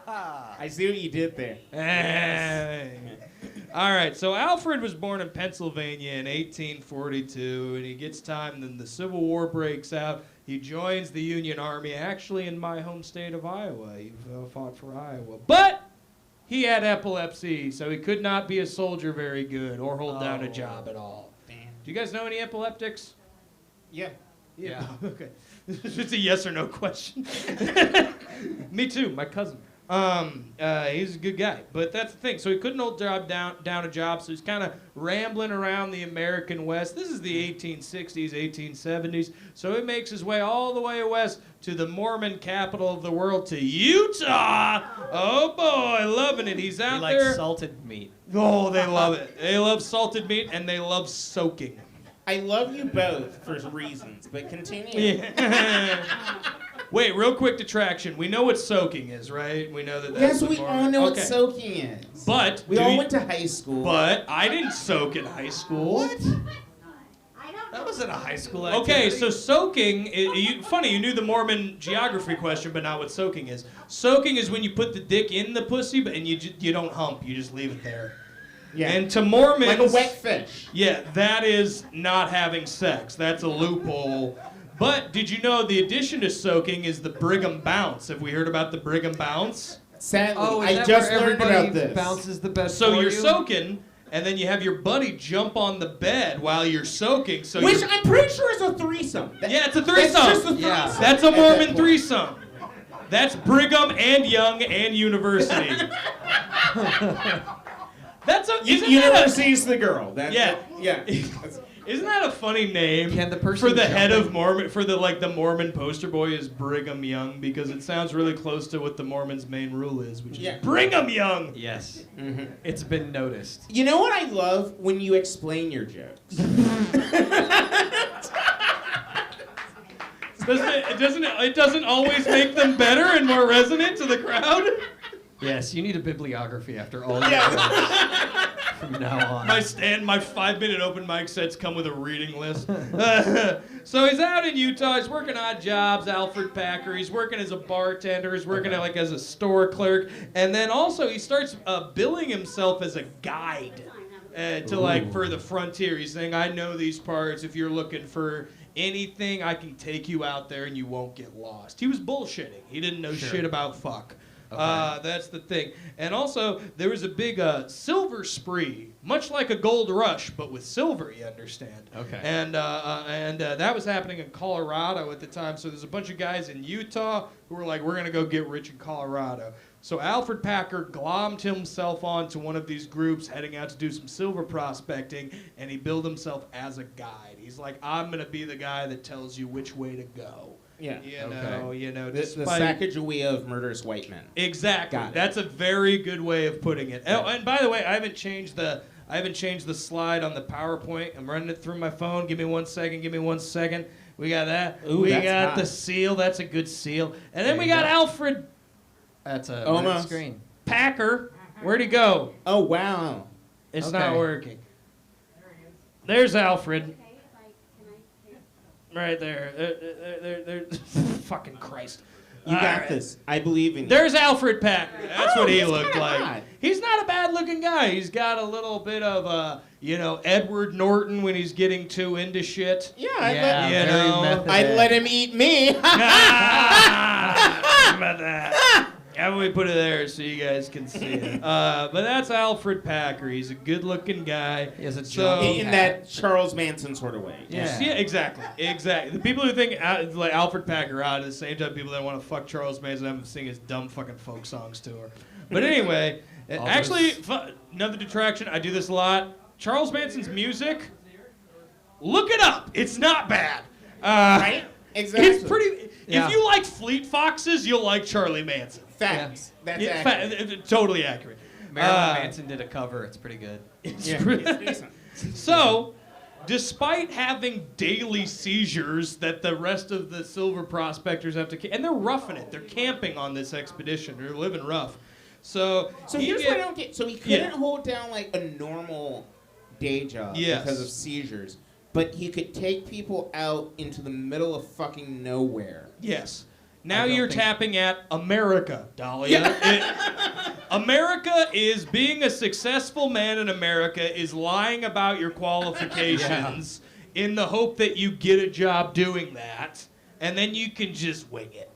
I see what you did there. Hey. All right, so Alfred was born in Pennsylvania in 1842, and he gets time, then the Civil War breaks out. He joins the Union Army, actually in my home state of Iowa. He fought for Iowa. But he had epilepsy, so he could not be a soldier very good or hold down a job at all. Damn. Do you guys know any epileptics? Yeah. Yeah. Okay. It's a yes or no question. Me too. My cousin. He's a good guy, but that's the thing. So he couldn't hold down a job, so he's kind of rambling around the American West. This is the 1860s, 1870s. So he makes his way all the way west to the Mormon capital of the world, to Utah. Oh boy, loving it. He's out He likes there. salted meat. Oh, they love it. They love salted meat and they love soaking. I love you both for reasons, but continue. Yeah. Wait, real quick detraction. We know what soaking is, right? We know that. That's Yes, what we Mormon- all know what Okay. soaking is. But we do all you- went to high school. But I didn't soak in high school. What? I don't know. That wasn't a high school activity. Okay, so soaking. Funny, you knew the Mormon geography question, but not what soaking is. Soaking is when you put the dick in the pussy, and you don't hump. You just leave it there. Yeah. And to Mormons, like a wet fish. Yeah, that is not having sex. That's a loophole. But did you know the addition to soaking is the Brigham bounce? Have we heard about the Brigham bounce? Sadly, Oh, is I that just where learned everybody about this. bounces the best So for you're you? soaking, and then you have your buddy jump on the bed while you're soaking. So Which you're- I'm pretty sure is a threesome. yeah, it's a That's threesome. just a threesome. Yeah. That's a at that Mormon point. threesome. That's Brigham and Young and University. That's a isn't that University's the girl. Yeah. Yeah. a, isn't that a funny name Can the person for the head jumping- of Mormon for the Mormon poster boy is Brigham Young because it sounds really close to what the Mormons' main rule is, which Yeah. is Brigham Young. Yes. Mhm. It's been noticed. You know what I love when you explain your jokes. It doesn't always make them better and more resonant to the crowd. Yes, you need a bibliography after all your jokes from now on. My 5-minute open mic sets come with a reading list. So he's out in Utah. He's working odd jobs. Alfred Packer. He's working as a bartender. He's working as a store clerk, and then also he starts billing himself as a guide. to like for the frontier. He's saying, I know these parts. If you're looking for anything, I can take you out there and you won't get lost. He was bullshitting. He didn't know shit about fuck. Okay. That's the thing. And also, there was a big silver spree, much like a gold rush, but with silver, you understand. Okay. And that was happening in Colorado at the time. So there's a bunch of guys in Utah who were like, we're going to go get rich in Colorado. So Alfred Packer glommed himself onto one of these groups heading out to do some silver prospecting, and he billed himself as a guide. He's like, I'm going to be the guy that tells you which way to go. Yeah. You know, The despite- Sacagawea of murderous white men. Exactly. Got it. That's a very good way of putting it. Oh, and by the way, I haven't changed the slide on the PowerPoint. I'm running it through my phone. Give me 1 second. We got that. Ooh, we that's got hot. the seal. That's a good seal. And then There we you got go. Alfred That's a Almost. screen. Packer. Where'd he go? Oh, wow. It's Okay. not working. There's Alfred. Okay, if I, can I, Right there. There. Fucking Christ. You got Alright. this. I believe in you. There's Alfred Packer. That's what he he's looked kinda like. hot. He's not a bad-looking guy. He's got a little bit of, Edward Norton when he's getting too into shit. Yeah, Yeah, You very know, method I'd head. let him eat me. How about that? How about we put it there so you guys can see it? But that's Alfred Packer. He's a good-looking guy. He has a So- jockey In hat. that Charles Manson sort of way. Yeah. Yeah, exactly. The people who think like Alfred Packer out at the same time, people that want to fuck Charles Manson have him sing his dumb fucking folk songs to her. But anyway, All actually, those- another detraction. I do this a lot. Charles Manson's music. Look it up. It's not bad. Right? Exactly. It's pretty. Yeah. If you like Fleet Foxes, you'll like Charlie Manson. Facts. That's Yeah, accurate. totally accurate. Marilyn Uh, Manson did a cover. It's pretty good. It's Yeah, pretty- it's decent. So, despite having daily seizures that the rest of the silver prospectors have to, and they're roughing it, they're camping on this expedition, they're living rough. So he Here's get- what I don't get. So he couldn't Yeah. hold down like a normal day job Yes. because of seizures, but he could take people out into the middle of fucking nowhere. Yes. Now I don't you're think- tapping at America, Dahlia. America is being a successful man in America is lying about your qualifications in the hope that you get a job doing that, and then you can just wing it.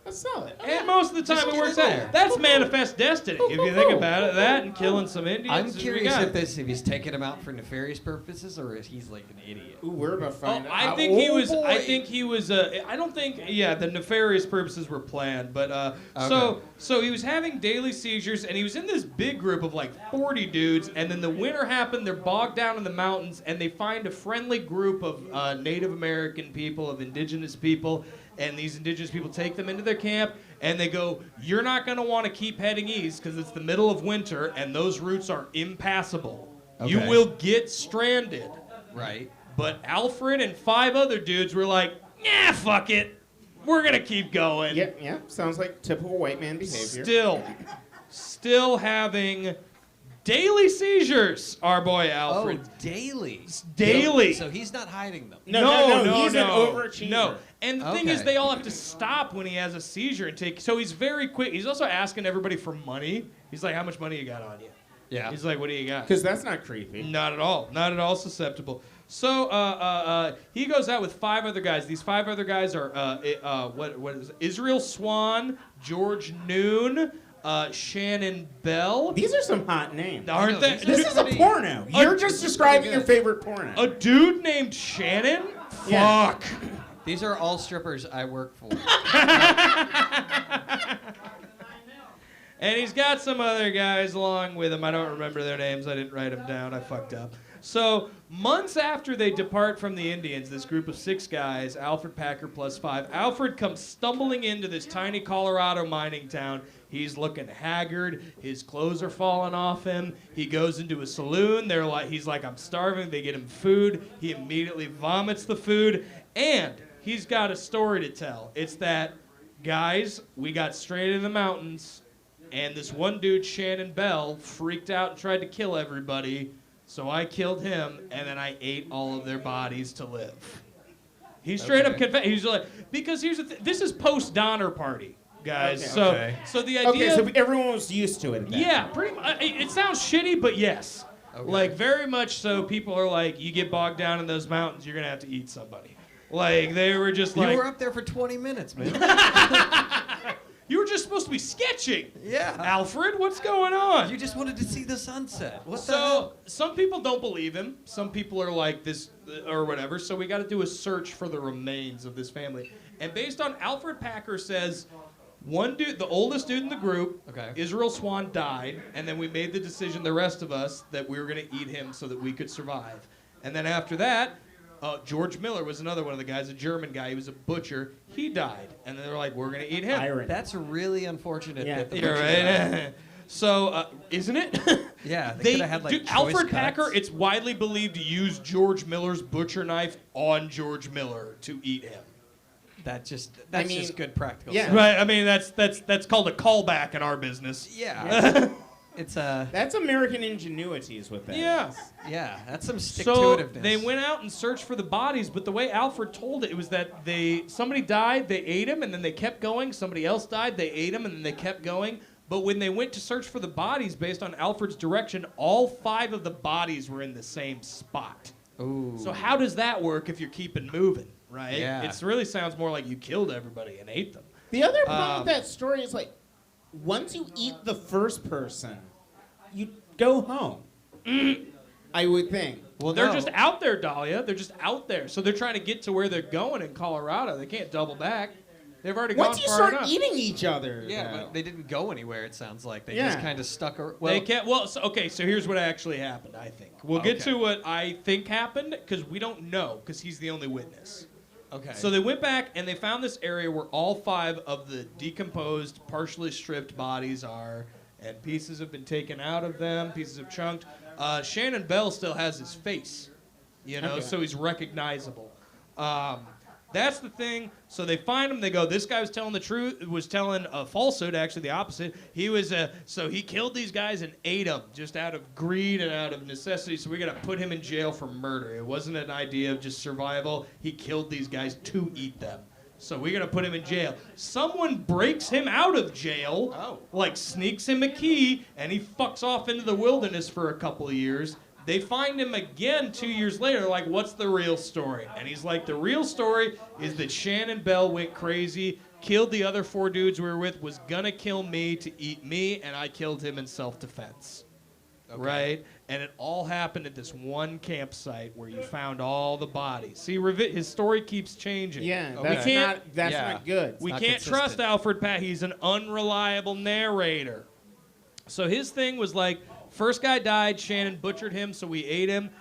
That's solid. And most of the time Just it works get in out. there. That's manifest destiny. If you think about it, that and killing some Indians. I'm is curious we got if it. he's taking him out for nefarious purposes or if he's like an idiot. Ooh, we're about to find out. I think he Oh, was. I boy. think he was. I don't think. Yeah, the nefarious purposes were planned, but Okay. so he was having daily seizures, and he was in this big group of like 40 dudes. And then the winter happened. They're bogged down in the mountains, and they find a friendly group of Native American people, of indigenous people, and these indigenous people take them into their camp. And they go, you're not going to want to keep heading east because it's the middle of winter and those routes are impassable. You Okay. will get stranded. Right. But Alfred and 5 other dudes were like, nah, fuck it. We're going to keep going. Yeah. Sounds like typical white man behavior. Still having daily seizures, our boy Alfred. Oh, daily. Daily. So he's not hiding them. No, he's an overachiever. No. And the thing is, Okay. they all have to stop when he has a seizure and take. So he's very quick. He's also asking everybody for money. He's like, how much money you got on you? Yeah. He's like, what do you got? Because that's not creepy. Not at all. Not at all susceptible. So he goes out with 5 other guys. These 5 other guys are what is it? Israel Swan, George Noon, Shannon Bell. These are some hot names. Aren't they? these This is a pretty- porno. You're just describing your favorite porno. A dude named Shannon? Yeah. Fuck. These are all strippers I work for. And he's got some other guys along with him. I don't remember their names. I didn't write them down. I fucked up. So, months after they depart from the Indians, this group of 6 guys, Alfred Packer plus 5, Alfred comes stumbling into this tiny Colorado mining town. He's looking haggard. His clothes are falling off him. He goes into a saloon. He's like, I'm starving. They get him food. He immediately vomits the food. And he's got a story to tell. It's that, guys, we got stranded in the mountains. And this one dude, Shannon Bell, freaked out and tried to kill everybody. So I killed him, and then I ate all of their bodies to live. He straight up Okay. confessed. He's like, because here's the thing. This is post-Donner Party, guys. Okay. Okay. So the idea. Okay, so everyone was used to it. Then. Yeah, pretty much. It sounds shitty, but yes. Okay. Like, very much so, people are like, you get bogged down in those mountains, you're going to have to eat somebody. Like, they were just like... You were up there for 20 minutes, man. You were just supposed to be sketching. Yeah. Alfred, what's going on? You just wanted to see the sunset. What the So, hell? some people don't believe him. Some people are like this or whatever. So we got to do a search for the remains of this family. And based on Alfred Packer says, one dude, the oldest dude in the group, Okay. Israel Swan, died. And then we made the decision, the rest of us, that we were going to eat him so that we could survive. And then after that, George Miller was another one of the guys, a German guy. He was a butcher. He died. And then they're like, we're going to eat him. Iron. That's really unfortunate. Yeah. That the You're butcher right. So, isn't it? Yeah, they could have had like dude, choice Alfred cuts. Packer, it's widely believed, used George Miller's butcher knife on George Miller to eat him. That's just mean, good practical. yeah. sense. Right? I mean, that's called a callback in our business. Yeah. It's That's American ingenuity is what that Yeah. is. yeah, that's some So stick-to-itiveness. they went out and searched for the bodies, but the way Alfred told it, it was that somebody died, they ate him, and then they kept going. Somebody else died, they ate him, and then they kept going. But when they went to search for the bodies, based on Alfred's direction, all 5 of the bodies were in the same spot. Ooh. So how does that work if you're keeping moving, right? Yeah. It really sounds more like you killed everybody and ate them. The other problem with that story is like, once you eat the first person, you go home. I would think. Well, They're no. just out there, Dahlia. They're just out there. So they're trying to get to where they're going in Colorado. They can't double back. They've already Once gone you far start enough. eating each other, Yeah, though. but they didn't go anywhere. It sounds like they Yeah. just kind of stuck. They can't. Well, so, okay. So here's what actually happened. I think we'll get Okay. to what I think happened because we don't know because he's the only witness. Okay. So they went back and they found this area where all 5 of the decomposed, partially stripped bodies are, and pieces have been taken out of them, pieces have chunked. Shannon Bell still has his face, Okay. so he's recognizable. That's the thing. So they find him. They go, this guy was telling the truth, was telling a falsehood, actually the opposite. He was, so he killed these guys and ate them just out of greed and out of necessity. So we got to put him in jail for murder. It wasn't an idea of just survival. He killed these guys to eat them. So we're going to put him in jail. Someone breaks him out of jail, like sneaks him a key, and he fucks off into the wilderness for a couple of years. They find him again 2 years later, like, what's the real story? And he's like, the real story is that Shannon Bell went crazy, killed the other 4 dudes we were with, was gonna kill me to eat me, and I killed him in self-defense. Right? And it all happened at this one campsite where you found all the bodies. See, his story keeps changing. Yeah, Okay. that's Yeah. not good. We not can't consistent. trust Alfred Pat. He's an unreliable narrator. So his thing was like, first guy died, Shannon butchered him, so we ate him.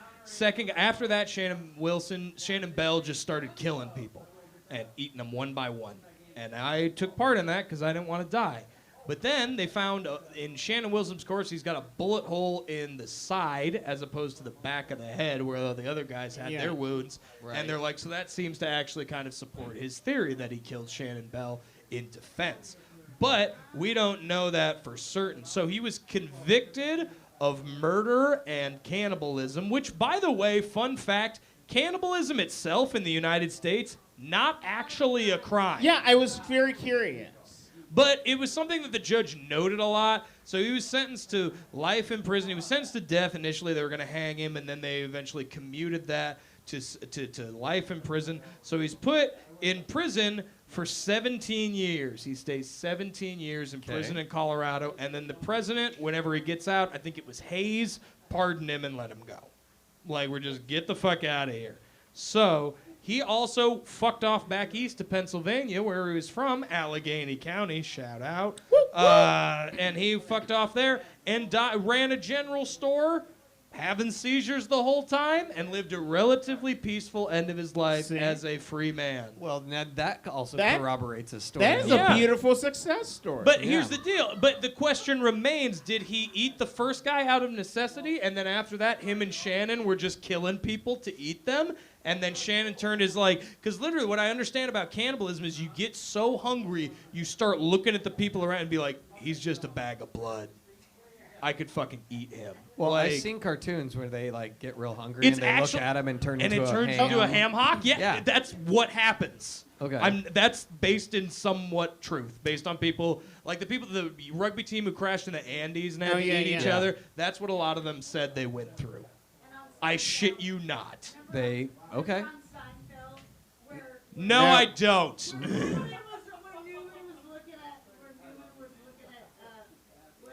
After that, Shannon Bell just started killing people and eating them one by one. And I took part in that because I didn't want to die. But then they found in Shannon Wilson's corpse, he's got a bullet hole in the side as opposed to the back of the head where the other guys had their wounds. Right. And they're like, so that seems to actually kind of support his theory that he killed Shannon Bell in defense. But we don't know that for certain. So he was convicted of murder and cannibalism, which, by the way, fun fact, cannibalism itself in the United States, not actually a crime. Yeah, I was very curious. But it was something that the judge noted a lot. So he was sentenced to life in prison. He was sentenced to death initially. They were going to hang him, and then they eventually commuted that to life in prison. So he's put in prison for 17 years. He stays 17 years in prison in Colorado. And then the president, whenever he gets out, I think it was Hayes, pardoned him and let him go. Like, we're just get the fuck out of here. So he also fucked off back east to Pennsylvania, where he was from, Allegheny County, shout out. And he fucked off there and ran a general store, having seizures the whole time, and lived a relatively peaceful end of his life as a free man. Well, now that also That- corroborates his story. That is Yeah. a beautiful success story. But here's the deal. But the question remains, did he eat the first guy out of necessity, and then after that, him and Shannon were just killing people to eat them? And then Shannon turned his because literally what I understand about cannibalism is you get so hungry, you start looking at the people around and be like, he's just a bag of blood. I could fucking eat him. Well, like, I've seen cartoons where they like get real hungry It's and they actually- look at him and turn and into it a turns ham. into a ham hock? Yeah, Yeah. that's what happens. Okay. That's based in somewhat truth, based on people like the rugby team who crashed in the Andes and had to eat each other. That's what a lot of them said they went through. I shit you not. Okay. No, I don't.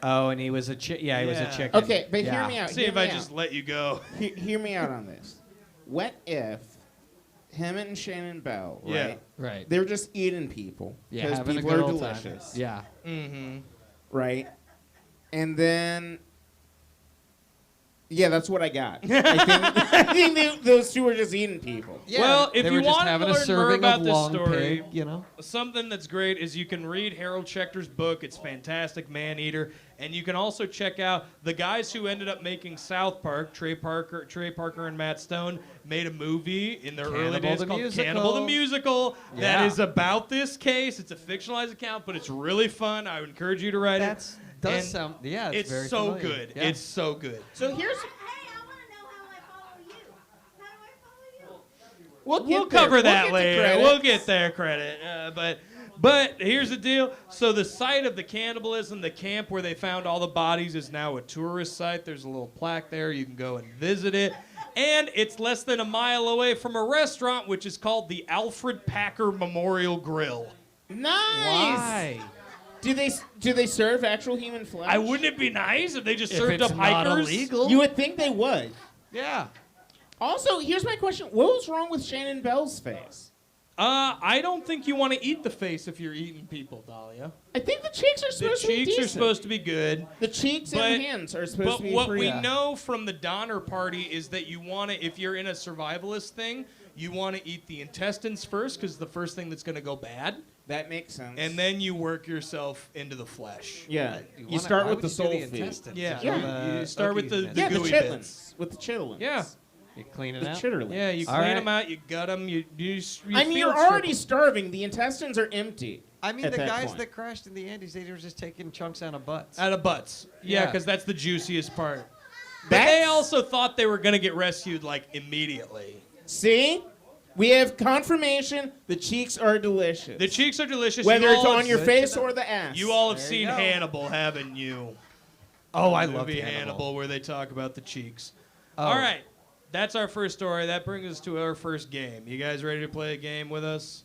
Oh, and he was a he was a Yeah. chicken. Okay, but Yeah. hear me out. See hear if me I out. just let you go. Hear me out on this. What if him and Shannon Bell, right? Yeah. Right. They're just eating people Yeah, because having a people good are old time. delicious, Yeah. Mm-hmm. right? And then, yeah, that's what I got. I think those two are just eating people. Yeah, Well, if they you were just want to having a learn more serving about of this long story, pig, you know. something that's great is you can read Harold Schechter's book. It's fantastic, Man-Eater, and you can also check out the guys who ended up making South Park. Trey Parker, and Matt Stone made a movie in their early Cannibal days the called Musical. Cannibal the Musical. Yeah. That is about this case. It's a fictionalized account, but it's really fun. I would encourage you to write That it. does And sound. Yeah, It's very so familiar. good. Yeah. It's so good. So here's, Hey, I want to know how I follow you. How do I follow you? We'll get there. cover that get to later. credits. We'll get there credit. But here's the deal. So the site of the cannibalism, the camp where they found all the bodies, is now a tourist site. There's a little plaque there. You can go and visit it. And it's less than a mile away from a restaurant, which is called the Alfred Packer Memorial Grill. nice. Why? Do they serve actual human flesh? Wouldn't it be nice if they just If served it's up not hikers? illegal. You would think they would. Yeah. Also, here's my question: what was wrong with Shannon Bell's face? I don't think you want to eat the face if you're eating people, Dahlia. I think the cheeks are The supposed to be cheeks are decent. supposed to be good. The cheeks But- and hands are supposed But to be what free. we know from the Donner Party is that you want to, if you're in a survivalist thing, you want to eat the intestines first because the first thing that's going to go bad, That makes sense. and then you work yourself into the flesh. yeah, you wanna- start why with would the you do soul the food. intestines? Yeah, Yeah. you start with the, Oogies, Yeah, the gooey chitlins bits. with the chitlins. Yeah. You clean it the out. chitterlings. Yeah, you All clean right. them out, you gut them, you I mean, you're field strip already 'em. starving. The intestines are empty. I mean, at the that guys point. that crashed in the Andes, they were just taking chunks out of butts. Out of butts. Yeah, Yeah. because that's the juiciest part. But That's- they also thought they were going to get rescued, like, immediately. See, we have confirmation. The cheeks are delicious. The cheeks are delicious. whether You it's all on have- your face or the ass. You all have There seen you go. Hannibal, haven't you? Oh, I The love movie Hannibal. Hannibal, where they talk about the cheeks. Oh. All right, that's our first story. That brings us to our first game. You guys ready to play a game with us?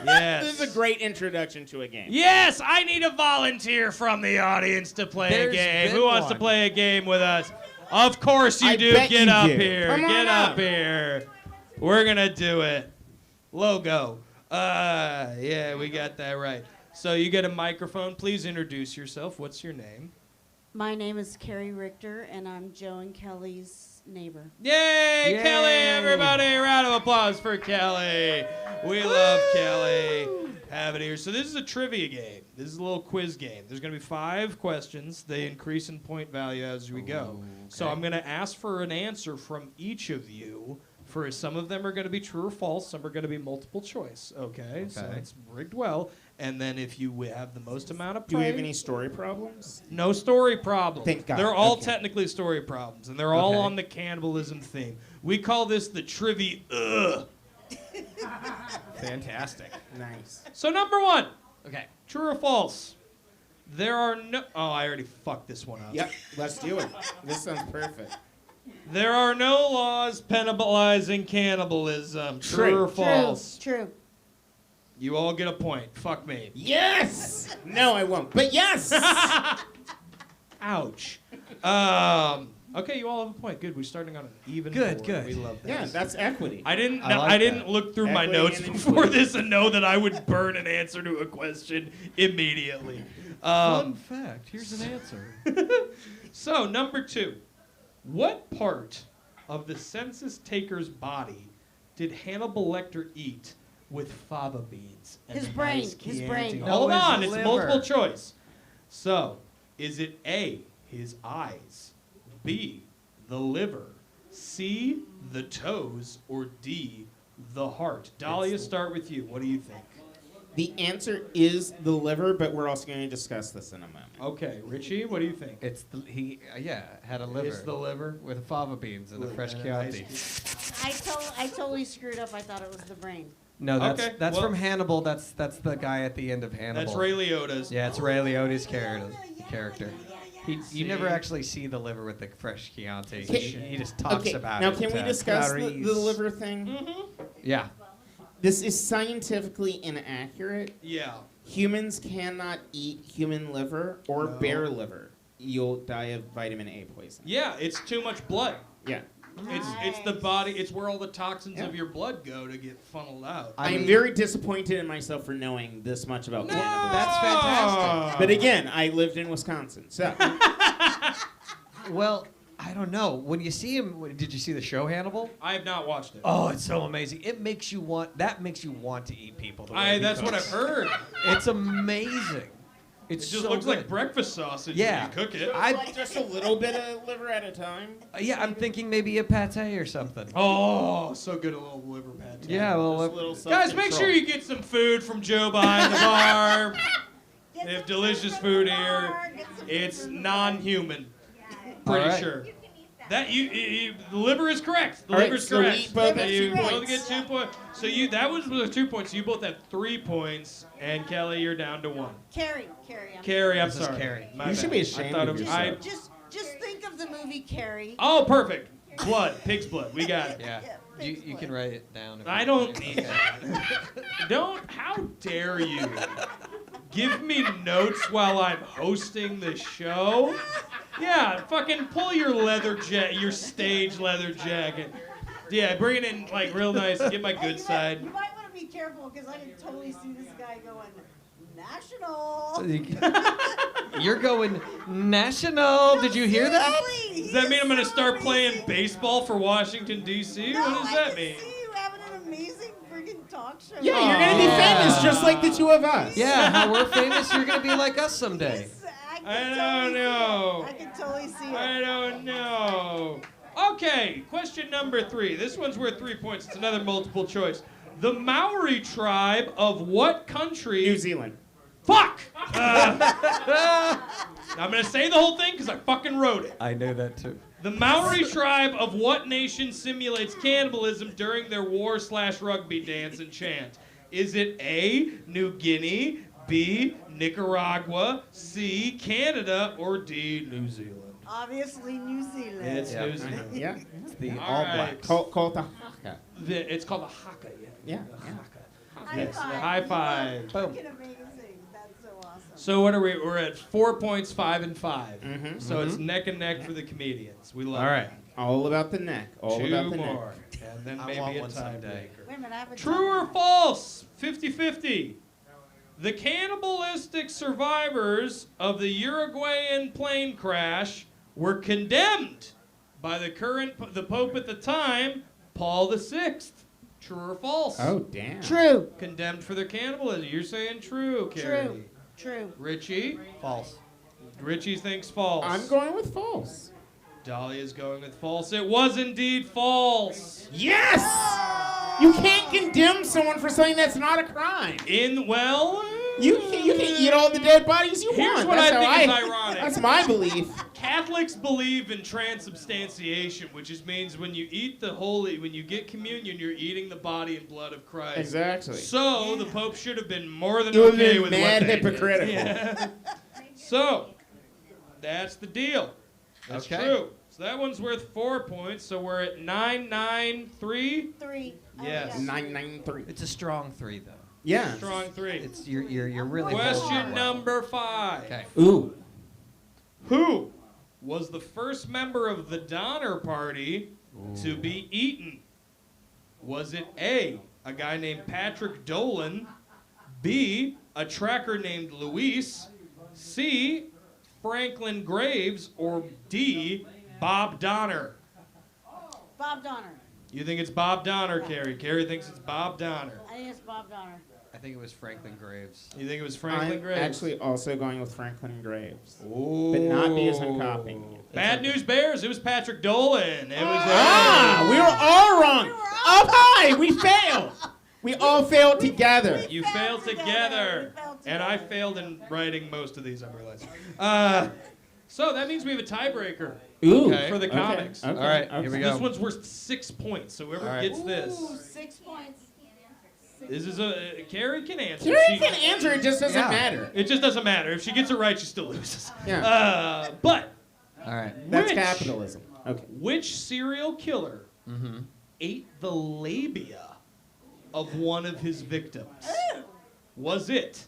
Yes. This is a great introduction to a game. Yes, I need a volunteer from the audience to play There's a game. been Who wants to one. play a game with us? Of course you I do. bet Get you up do. here. Come on Get up. up here. We're gonna do it. Logo. Yeah, we got that right. So you get a microphone. Please introduce yourself. What's your name? My name is Carrie Richter, and I'm Joe and Kelly's neighbor. Yay, Yay. Kelly, everybody. Round of applause for Kelly. We love Kelly. Have it here. So this is a trivia game. This is a little quiz game. There's going to be 5 questions. They increase in point value as we go. So I'm going to ask for an answer from each of you. For some of them are going to be true or false. Some are going to be multiple choice. Okay? So Okay. it's rigged well. And then if you have the most amount of Do we have prey- any story problems? no story problems. Thank God. They're all Okay. technically story problems, and they're all Okay. on the cannibalism theme. We call this the trivia. Fantastic. Nice. So number 1, Okay. true or false? There are no. Oh, I already fucked this one up. Yep, let's do it. This sounds perfect. There are no laws penalizing cannibalism. True or false? True. You all get a point. Fuck me. Yes! No, I won't. But yes! Ouch. Okay, you all have a point. Good. We're starting on an even Good, board. good. We love that. Yeah, that's equity. I didn't. I know, like I didn't that. look through my Equity notes and before inclusion. this and know that I would burn an answer to a question immediately. Fun fact. Here's an answer. So number 2, what part of the census taker's body did Hannibal Lecter eat with fava beans? And His a brain, nice his Chianti? brain. No, Hold his on, it's liver. multiple choice. So, is it A, his eyes, B, the liver, C, the toes, or D, the heart? Dahlia, start with you. What do you think? The answer is the liver, but we're also going to discuss this in a moment. Okay, Richie, what do you think? It's he. Yeah, had a liver. It's the liver. with fava beans and a fresh And a Chianti. I I totally screwed up. I thought it was the brain. No, that's Okay, that's well- from Hannibal. That's the guy at the end of Hannibal. That's Ray Liotta's. Yeah, it's Ray Liotta's character. You See? never actually see the liver with the fresh Chianti. Can- He just talks Okay, about now it. can we discuss the Clarice. liver thing? Mm-hmm. Yeah. This is scientifically inaccurate. Yeah. Humans cannot eat human liver or No. bear liver. You'll die of vitamin A poisoning. Yeah, it's too much blood. Yeah. It's the body. It's where all the toxins Yeah. of your blood go to get funneled out. I am very disappointed in myself for knowing this much about cannabis. That's fantastic. But again, I lived in Wisconsin, so Well, I don't know. When you see him, did you see the show Hannibal? I have not watched it. Oh, it's so amazing. It makes you want. That makes you want to eat people. The way he That's what I've cooks. heard. It's amazing. It It's just so looks good. like breakfast sausage Yeah. when you cook it. I just a little bit of liver at a time. yeah, I'm thinking maybe a pate or something. Oh, so good, a little liver pad. Yeah, well, Just a little Guys, make sure you get some food from Joe by the bar. Get They have some delicious from food the here. bar, get some It's from the bar. non-human. Yeah. Pretty Alright. sure. You can eat that. That you the liver is correct. The All right, liver's so we correct. both have you 2 both points. get 2 points. So that was with 2 points. You both have 3 points, and Kelly, you're down to 1. Carrie. Carrie, I'm This is sorry. Carrie. My You bad. should be I ashamed thought of it was- yourself. Just think of the movie Carrie. Oh, perfect. Blood, pig's blood. We got it. Yeah. Yeah, You pig's can blood. write it down. if I you don't want. need Okay. that. Don't. How dare you give me notes while I'm hosting the show? Yeah, fucking pull your your stage leather jacket. Yeah, bring it in like real nice. Get my good side. You might want to be careful because I can totally see this guy going national. You're going national. Did you hear that? Does that mean I'm gonna start playing baseball for Washington D.C.? No, What does I that can mean? see you having an amazing freaking talk show. Yeah, you're gonna be famous just like the two of us. Yeah, how we're famous. You're gonna be like us someday. I don't know. I can totally see it. I don't know. Okay, question number 3. This one's worth 3 points. It's another multiple choice. The Maori tribe of what country? New Zealand. Fuck! I'm gonna say the whole thing because I fucking wrote it. I knew that too. The Maori tribe of what nation simulates cannibalism during their war/rugby dance and chant? Is it A, New Guinea, B, Nicaragua, C, Canada, or D, New Zealand? Obviously, New Zealand. It's Yeah. New Zealand. Yeah. It's the All All right. Blacks. Call it the haka. It's called a haka, Yeah. High Yes, five. high five. Boom. Fucking amazing. That's so awesome. So what are we? We're at 4 points, 5 and 5. Mhm. So it's neck and neck for the comedians. We love All right. All about the neck. All 2 about the more. neck. And then I maybe want a one someday. tiebreaker. Wait a minute, I have a True or false? 50-50. The cannibalistic survivors of the Uruguayan plane crash were condemned by the Pope at the time, Paul VI. True or false? Oh, damn. True. Condemned for their cannibalism. You're saying true, Carrie. True. Richie? False. Richie thinks false. I'm going with false. Dahlia's going with false. It was indeed false. Yes! You can't condemn someone for something that's not a crime. You can eat all the dead bodies you Here's want. what That's I how think is ironic. That's my belief. Catholics believe in transubstantiation, which is means when you eat when you get communion, you're eating the body and blood of Christ. Exactly. So the Pope should have been more than It would have okay been with mad what they did. hypocritical. Yeah. So that's the deal. That's Okay. true. So that one's worth 4 points. So we're at 9-9-3. 3. Yes. 993. It's a strong 3 though. Yeah. Strong 3. It's you're really holding Question it well. number 5. Okay. Ooh. Who was the first member of the Donner Party to be eaten? Was it A, a guy named Patrick Dolan, B, a tracker named Luis, C, Franklin Graves, or D, Bob Donner? Bob Donner. You think it's Bob Donner, Carrie? Carrie thinks it's Bob Donner. I think it's Bob Donner. I think it was Franklin Graves. You think it was Franklin I'm Graves? actually also going with Franklin Graves. Ooh. But not because I'm copying you. Bad News Bears, it was Patrick Dolan. It was Ah, we were all wrong. Up high, we failed. We all failed together. You failed together. We failed And I together. failed in writing most of these, I'm realizing. So that means we have a tiebreaker Ooh. Okay. for the Okay, comics. okay, All right, okay. here we go. This one's worth 6 points. So whoever All right. gets this, 6 points. this is a Carrie can answer. Carrie She- can answer, it just doesn't Yeah. matter. It just doesn't matter. If she gets it right, she still loses. Yeah. But All right. That's which- capitalism. Okay. which serial killer Mm-hmm. ate the labia of one of his victims? Was it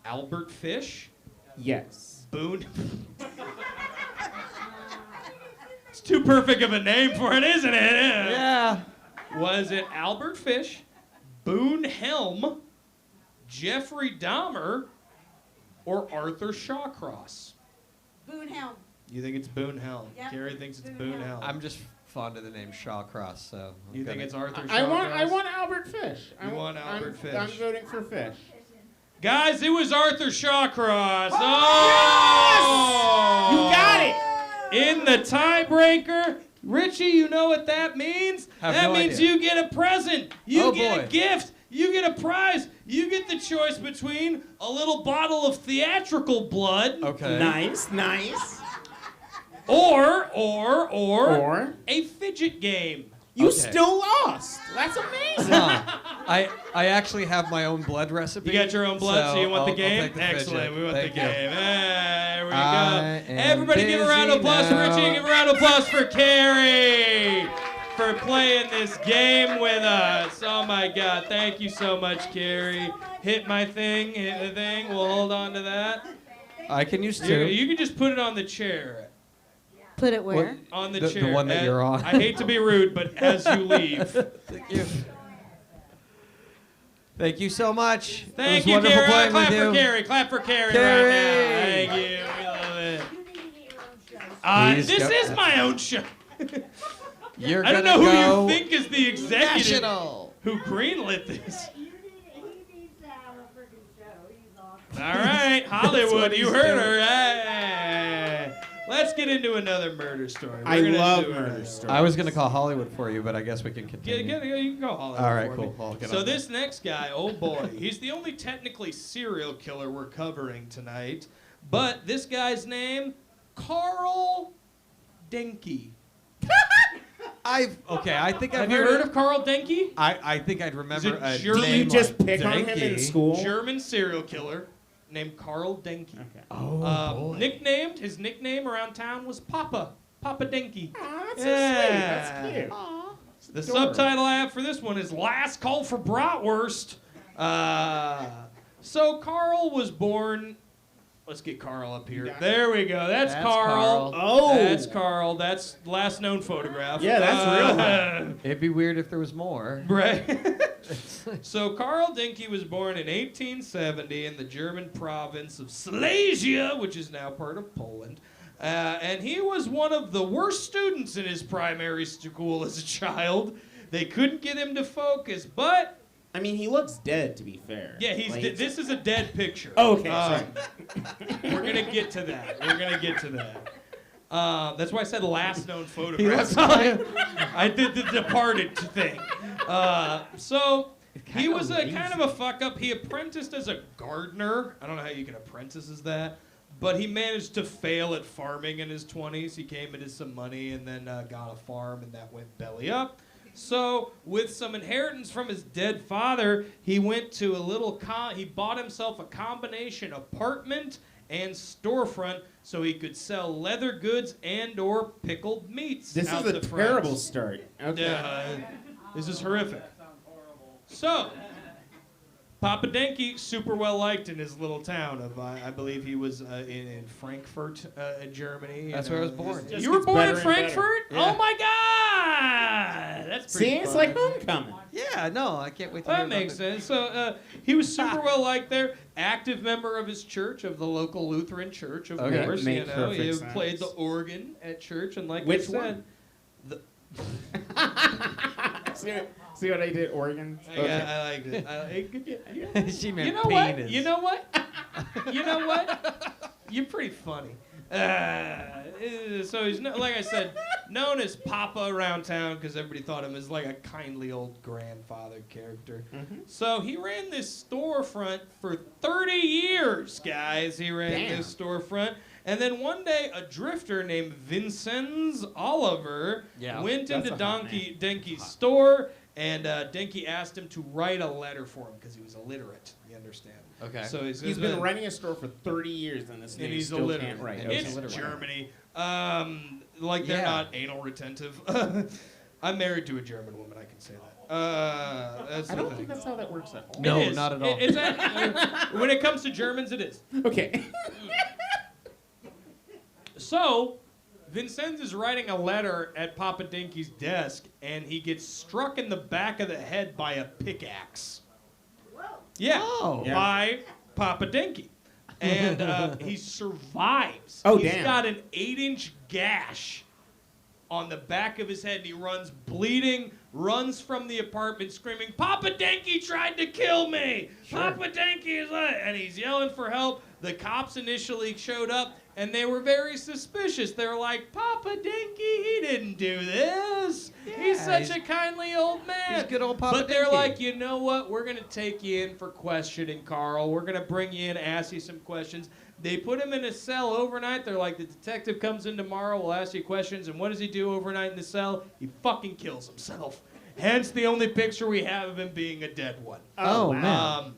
Albert Fish? Yes. Boone? It's too perfect of a name for it, isn't it? Yeah. Was it Albert Fish, Boone Helm, Jeffrey Dahmer, or Arthur Shawcross? Boonhelm. You think it's Boone Helm? Yep. Gary thinks it's Boone Boone Helm. Helm. I'm just fond of the name Shawcross, so. I'm You think gonna- it's Arthur Shawcross? I want Albert Fish. You want Albert Fish. I'm voting for Fish. Guys, it was Arthur Shawcross. Oh! You got it. In the tiebreaker. Richie, you know what that means? Have That no means idea. you get a present. You Oh, get boy. a gift. You get a prize. You get the choice between a little bottle of theatrical blood Okay. Nice. or Or a fidget game. you Okay. still lost. That's amazing. Huh. I actually have my own blood recipe. You got your own blood, so you want the I'll game? take the Excellent. fidget. We want Thank the you. game. There we I go. am Everybody give a round of busy applause for now. Richie. Give a round of applause for Carrie for playing this game with us. Oh my God. Thank you so much, Carrie. Hit my thing. Hit the thing. We'll hold on to that. I can use You, two. you can just put it on the chair. Put it where? On the The chair. one that you're on. I hate to be rude, but as you leave. Thank you. Thank you so much. Thank it you, was wonderful Carrie. playing Clap with for you. Carrie. Clap for Carrie, Carrie. right now. Thank you. We love it. Please This go- is my own show. You're I don't gonna know who go you think is the executive national. who greenlit this. He needs to have a freaking show. He's awesome. All right, Hollywood, what you he's heard doing. her. Hey. Let's get into another murder story. I We're gonna love do murder another- stories. I was gonna call Hollywood for you, but I guess we can continue. You can go Hollywood. All right, for cool. me. I'll get So on this next guy, oh boy, he's the only technically serial killer we're covering tonight. But this guy's name, Carl Denke. I think I've Have you heard of Carl Denke? I think I'd remember Is it a German? Did you name just like pick on him in Denke. school? German serial killer named Carl Denke. Okay. Oh, boy. His nickname around town was Papa Denke. Aw, that's so Yeah. sweet. That's cute. The Adorable. subtitle I have for this one is Last Call for Bratwurst. So Carl was born. Let's get Carl up here. got it. There we go. That's Carl. Carl. Oh. That's Carl. That's last known photograph. Yeah, that's real. It'd be weird if there was more. Right. So Carl Denke was born in 1870 in the German province of Silesia, which is now part of Poland. And he was one of the worst students in his primary school as a child. They couldn't get him to focus, but I mean, he looks dead, to be fair. yeah, he's Like, this is a dead picture. Oh, okay, sorry. We're gonna get to that. We're gonna get to that. That's why I said last known He photograph. looks like I did the Departed thing. So he kinda was a lazy. kind of a fuck up. He apprenticed as a gardener. I don't know how you can apprentice as that, but he managed to fail at farming in his 20s. He came into some money and then got a farm, and that went belly up. So, with some inheritance from his dead father, he went to a little he bought himself a combination apartment and storefront so he could sell leather goods and or pickled meats. This out is to a friends. terrible start. Okay. Yeah, this is horrific. So, Papa Denke, super well liked in his little town of, I believe he was in Frankfurt, Germany. That's where I was born. Just You were gets born in better and better. Frankfurt? Yeah. Oh my God! That's pretty See, it's fun. like homecoming. Yeah, no, I can't wait to That hear about makes it. sense. So he was super well liked there. Active member of his church, of the local Lutheran church, of Okay. course. Make He perfect sense. played the organ at church, and like Which I said, See what I did, Oregon? I liked it. She meant You know what? penis. You know what? You know what? You're pretty funny. So he's like I said, known as Papa around town because everybody thought him as like a kindly old grandfather character. So he ran this storefront for 30 years, guys. He ran Damn. this storefront, And then one day, a drifter named Vincenz Oliver went That's into a hot Denke's store, and Denke asked him to write a letter for him because he was illiterate. You understand? Okay. So He's been running a store for 30 years, and this and nigga he's still illiterate. can't write. It's illiterate. Germany. Like they're Yeah. not anal retentive. I'm married to a German woman. I can say that. That's I the don't thing. think that's how that works at all. No, It is. not at all. When it comes to Germans, it is. Okay. So, Vincenz is writing a letter at Papa Dinky's desk, and he gets struck in the back of the head by a pickaxe. Yeah, Oh. Yeah. by Papa Dinky. And he survives. Oh, He's damn. got an 8-inch gash on the back of his head, and he runs bleeding, runs from the apartment screaming, Papa Dinky tried to kill me! Papa Dinky is alive! And he's yelling for help. The cops initially showed up, and they were very suspicious. They were like, Papa Dinky, he didn't do this. He's such a kindly old man. He's good old Papa But they're Dinky. like, you know what? We're going to take you in for questioning, Carl. We're going to bring you in, ask you some questions. They put him in a cell overnight. They're like, the detective comes in tomorrow. We'll ask you questions. And what does he do overnight in the cell? He fucking kills himself. Hence the only picture we have of him being a dead one. Oh, man.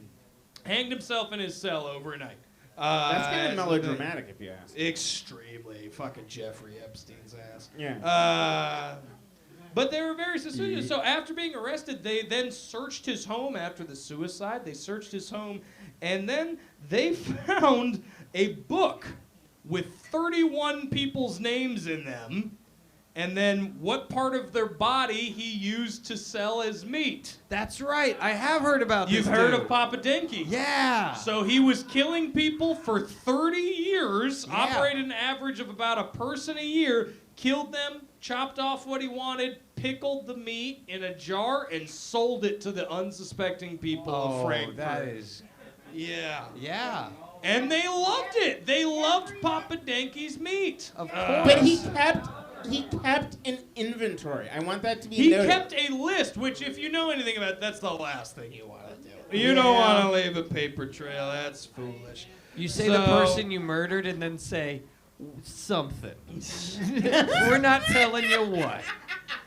Hanged himself in his cell overnight. That's kind of the melodramatic, if you ask. thing. Extremely. Fucking Jeffrey Epstein's ass. Yeah. But they were very suspicious. So after being arrested, they then searched his home after the suicide. They searched his home, and then they found a book with 31 people's names in them, and then what part of their body he used to sell as meat. That's right. I have heard about this. You've heard dude. of Papa Dinky. Yeah. So he was killing people for 30 years, Yeah. operated an average of about a person a year, killed them, chopped off what he wanted, pickled the meat in a jar, and sold it to the unsuspecting people of Frankfurt. that is. Yeah. Yeah. And they loved it. They loved Papa Dinky's meat. Of But he kept an inventory. I want that to be He noted. kept a list, which, if you know anything about it, that's the last thing you want to do. You don't want to leave a paper trail. That's foolish. You say the person you murdered and then say something. We're not telling you what.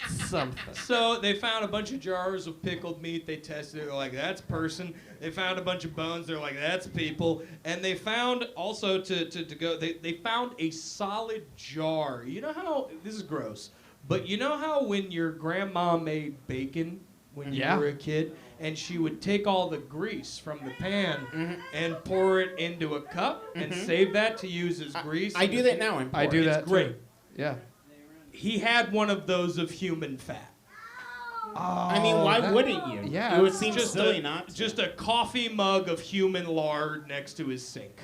Something. So they found a bunch of jars of pickled meat. They tested it. They're like, that's person. They found a bunch of bones. They're like, that's people. And they found also they found a solid jar. You know how, this is gross, but you know how when your grandma made bacon when you Yeah. were a kid, and she would take all the grease from the pan and pour it into a cup and save that to use as grease? I do that now. I do that It's great. too. Yeah. He had one of those of human fat. I mean, why wouldn't you? Yeah. It would seem Just silly a, not to. just a coffee mug of human lard next to his sink.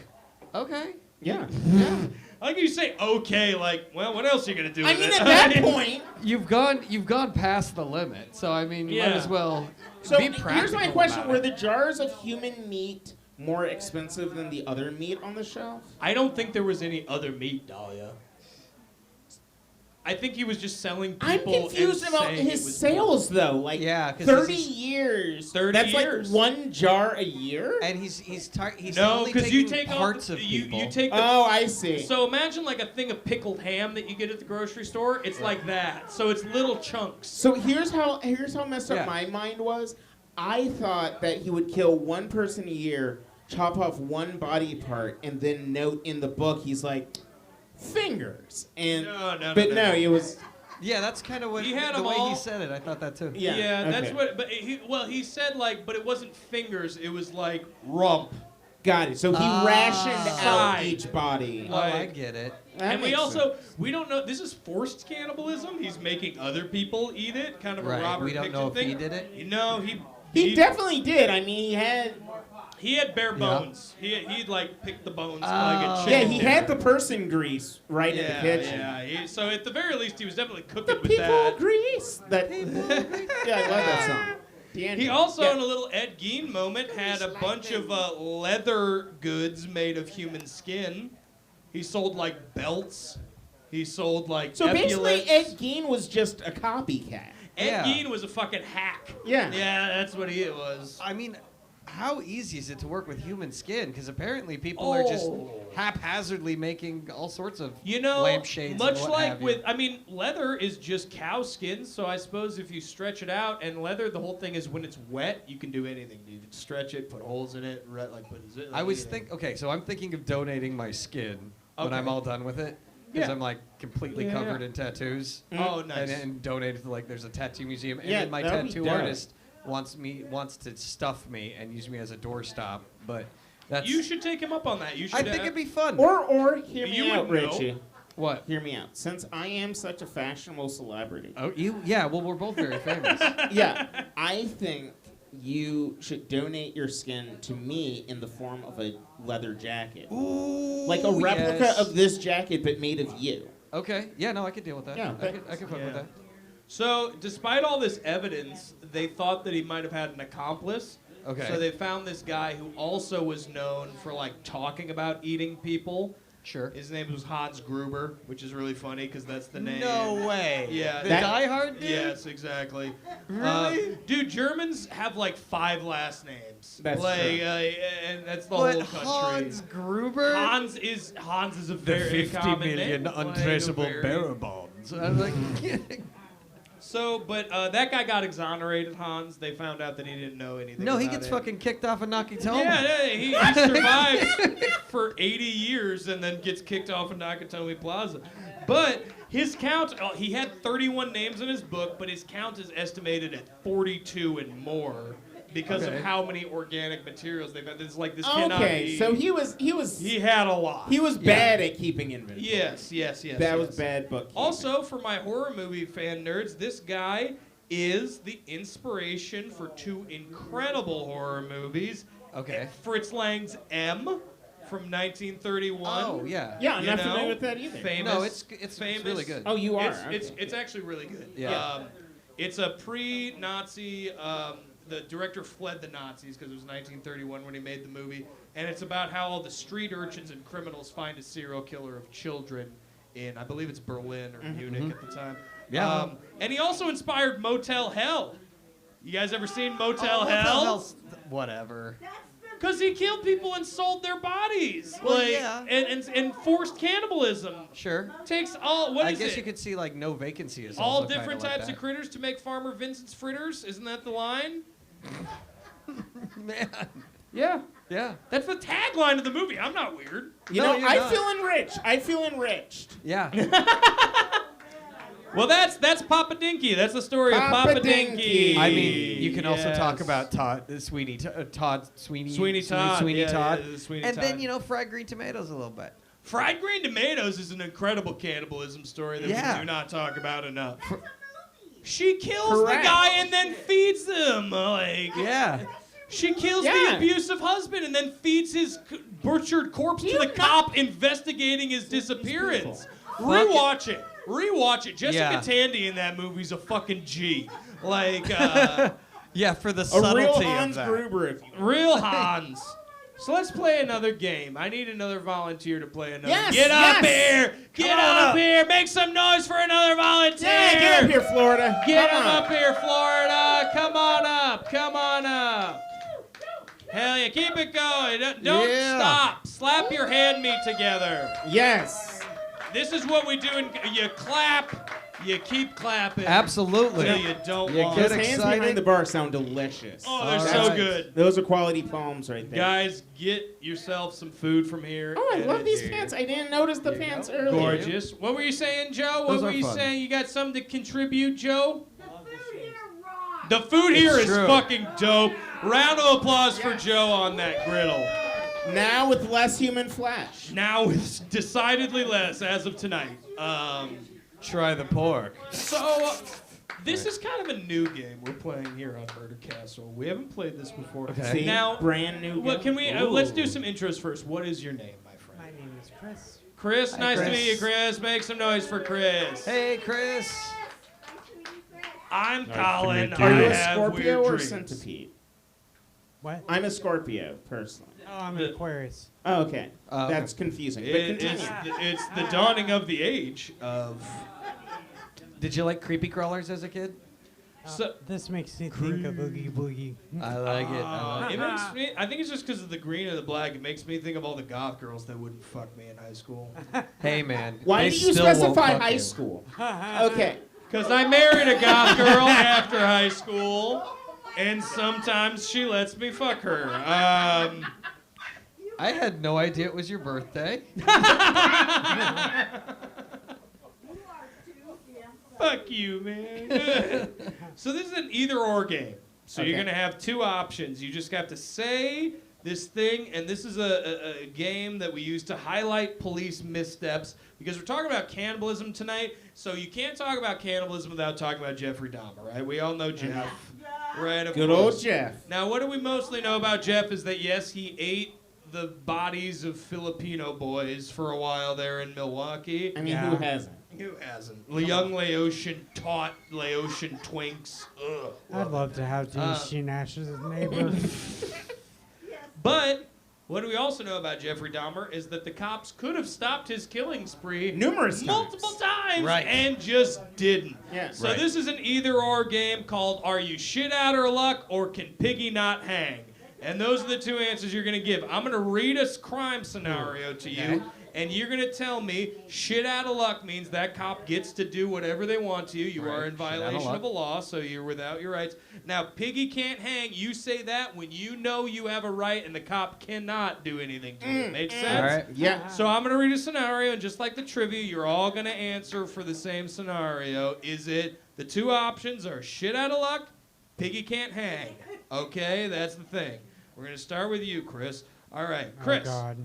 Okay. Yeah. I like you say okay, like, well, what else are you gonna do I with mean, it? at that point. You've gone past the limit, so I mean, Yeah. might as well So be here's practical my question: about were it. the jars of human meat more expensive than the other meat on the shelf? I don't think there was any other meat, Dahlia. I think he was just selling I'm people. confused and about saying it his was sales, though. Like, Yeah, 'cause 30 this is- years. 30 That's years. like one jar a year. And he's No, only because you taking take parts off, of you people. take the. Oh, I see. So imagine like a thing of pickled ham that you get at the grocery store. It's like that. So it's little chunks. So here's how messed up Yeah. my mind was. I thought that he would kill one person a year, chop off one body part, and then note in the book he's like, fingers. And No, but no, it was Yeah, that's kind of what He had the them way all- he said it. I thought that too. yeah. That's okay. what. But he said like, but it wasn't fingers. It was like rump. Got it. So he Ah. rationed out Side. each body. Oh, I Like- get it. That And we makes also sense. we don't know. This is forced cannibalism. He's making other people eat it. Kind of Right, a Robert we don't Picton know if thing. he did it. You know, He definitely did. I mean, he had bare Yeah. bones. He'd like pick the bones like Oh. a yeah, chicken he dinner. had the person grease right in the kitchen. Yeah. So at the very least, he was definitely cooking The with people that. grease. Yeah, I love that song. D'Angelo. He also, Yeah. in a little Ed Gein moment, had a bunch of leather goods made of human skin. He sold like belts. He sold like So basically, epaulets. Ed Gein was just a copycat. Ed Yeah. Gein was a fucking hack. Yeah. Yeah, that's what he was. I mean, how easy is it to work with human skin? Because apparently people are just haphazardly making all sorts of lampshades. Much and what like have you. with, I mean, leather is just cow skin, so I suppose if you stretch it out, and leather, the whole thing is when it's wet, you can do anything. You can stretch it, put holes in it, I was so I'm thinking of donating my skin when I'm all done with it. Because I'm like completely covered in tattoos. Oh, nice. And donate to there's a tattoo museum. And Yeah, then my that'd be tattoo dope. artist wants to stuff me and use me as a doorstop. But that's You should take him up on that. You should. I think it'd be fun. Or hear me You out, wouldn't know. Richie. What? Hear me out. Since I am such a fashionable celebrity, Oh, yeah. Well, we're both very famous. yeah, I think you should donate your skin to me in the form of a leather jacket. Ooh, Like a replica yes. of this jacket, but made of you. Okay. Yeah. No, I could deal with that. Yeah, I could fuck with that. So, despite all this evidence, they thought that he might have had an accomplice. Okay. So they found this guy who also was known for like talking about eating people. Sure. His name was Hans Gruber, which is really funny because that's the name. No way. Yeah. The That- Die Hard dude? Yes, exactly. Really? Dude, Germans have like 5 last names. That's like, true. And that's the But whole country. Hans Gruber? Hans is a very common name. Like, a very- bonds. I was like, So, but that guy got exonerated, Hans. They found out that he didn't know anything. no, he about gets it. fucking kicked off of Nakatomi. Yeah, he survives for 80 years and then gets kicked off of Nakatomi Plaza. But his count, he had 31 names in his book, but his count is estimated at 42 and more because of Okay. how many organic materials they've had. It's like this cannot Okay, be. so he had a lot. bad at keeping inventory. Yes. That was bad bookkeeping. Also, for my horror movie fan nerds, this guy is the inspiration for 2 incredible horror movies. Okay. Fritz Lang's M from 1931. Oh, yeah. Yeah, I'm You not know, familiar with that either. Famous. No, it's famous. really good. Oh, you are. It's Okay. it's actually really good. Yeah. It's a pre-Nazi. The director fled the Nazis because it was 1931 when he made the movie, and it's about how all the street urchins and criminals find a serial killer of children in, I believe it's Berlin or Munich at the time. Yeah. And he also inspired Motel Hell. You guys ever seen Motel Oh, Hell? Hell's- Whatever. Because he killed people and sold their bodies. Well, like, yeah. and forced cannibalism. Sure. Takes all, what I is guess it? you could see like No Vacancy is all also kinda different like types that. of critters to make Farmer Vincent's fritters? Isn't that the line? Man. Yeah. Yeah. That's the tagline of the movie. I'm not weird. You No, know, you're I not. feel enriched. I feel enriched. Yeah. Well, that's Papa Dinky. That's the story of Papa Papa Dinky. Dinky. I mean, you can also talk Yes. about Todd Sweeney Todd. Sweeney Todd. Sweeney Yeah, Todd. yeah, the Sweeney and Todd. then fried green tomatoes a little bit. Fried Green Tomatoes is an incredible cannibalism story that Yeah. we do not talk about enough. She kills Correct. the guy and then feeds him. Like, Yeah. she kills the Yeah. abusive husband and then feeds his butchered corpse to the cop investigating his disappearance. Rewatch it. Rewatch it. Jessica Yeah. Tandy in that movie's a fucking G. Like, Yeah, for the A subtlety real of Hans that. Gruber, if you will. real Hans. So let's play another game. I need another volunteer to play another. Yes, Get up yes. here! Get Come on up up. here! Make some noise for another volunteer! Yeah, get up here, Florida. Get Come him on. up here, Florida! Come on up! Come on up! Hell yeah! Keep it going! Don't Yeah. stop! Slap your hand meat together. Yes. This is what we do. You clap. You keep clapping. Absolutely. Till you don't You want. get Those hands excited. behind the bar sound delicious. Oh, they're All so right. good. Those are quality palms right there. Guys, get yourself some food from here. Oh, I and love these it's pants. I didn't notice the pants earlier. gorgeous. What were you saying, Joe? What Those were are you fun. saying? You got something to contribute, Joe? The food here rocks. The food here is true. fucking dope. Round of applause for Joe on that griddle. Now with less human flesh. Now it's decidedly less as of tonight. Try the pork. So, this is kind of a new game we're playing here on Murder Castle. We haven't played this before. Okay. See, Now, brand new. What gun. can we? Let's do some intros first. What is your name, my friend? My name is Chris. Chris. Hi, Nice to Chris. meet you, Chris. Make some noise for Chris. Hey, Chris. I'm Colin. Are you I a have Scorpio weird or dreams. centipede? What? I'm a Scorpio, personally. Oh, I'm an Aquarius. Oh, okay. Okay. That's confusing. But It's, continue. it's the dawning of the age of. Did you like creepy crawlers as a kid? So This makes me think of Oogie Boogie. I like it. it makes me. I think it's just because of the green and the black. It makes me think of all the goth girls that wouldn't fuck me in high school. Hey, man. Why they do you still won't specify fuck high you. school? Okay. Because I married a goth girl after high school, and sometimes she lets me fuck her. I had no idea it was your birthday. Fuck you, man. So this is an either-or game. So you're Okay. gonna have two options. You just have to say this thing, and this is a game that we use to highlight police missteps because we're talking about cannibalism tonight. So you can't talk about cannibalism without talking about Jeffrey Dahmer, right? We all know Jeff, right? Of Good course. old Jeff. Now, what do we mostly know about Jeff is that yes, he ate the bodies of Filipino boys for a while there in Milwaukee. I mean, Yeah. who hasn't? Who hasn't? Young Laotian, taut Laotian twinks. Ugh. I'd love to have Sheen Ash's neighbor. But what do we also know about Jeffrey Dahmer is that the cops could have stopped his killing spree Numerous times. multiple times Right. and just didn't. Yeah. So Right. this is an either-or game called Are You Shit Out of Luck or Can Piggy Not Hang? And those are the two answers you're going to give. I'm going to read a crime scenario to you, and you're going to tell me shit out of luck means that cop gets to do whatever they want to you. You are in Shit outta violation luck. of a law, so you're without your rights. Now, Piggy can't hang. You say that when you know you have a right and the cop cannot do anything to you. Make sense? All right. Yeah. So I'm going to read a scenario, and just like the trivia, you're all going to answer for the same scenario. Is it the two options are shit out of luck, Piggy can't hang? Okay, that's the thing. We're going to start with you, Chris. All right, Chris. Oh, God.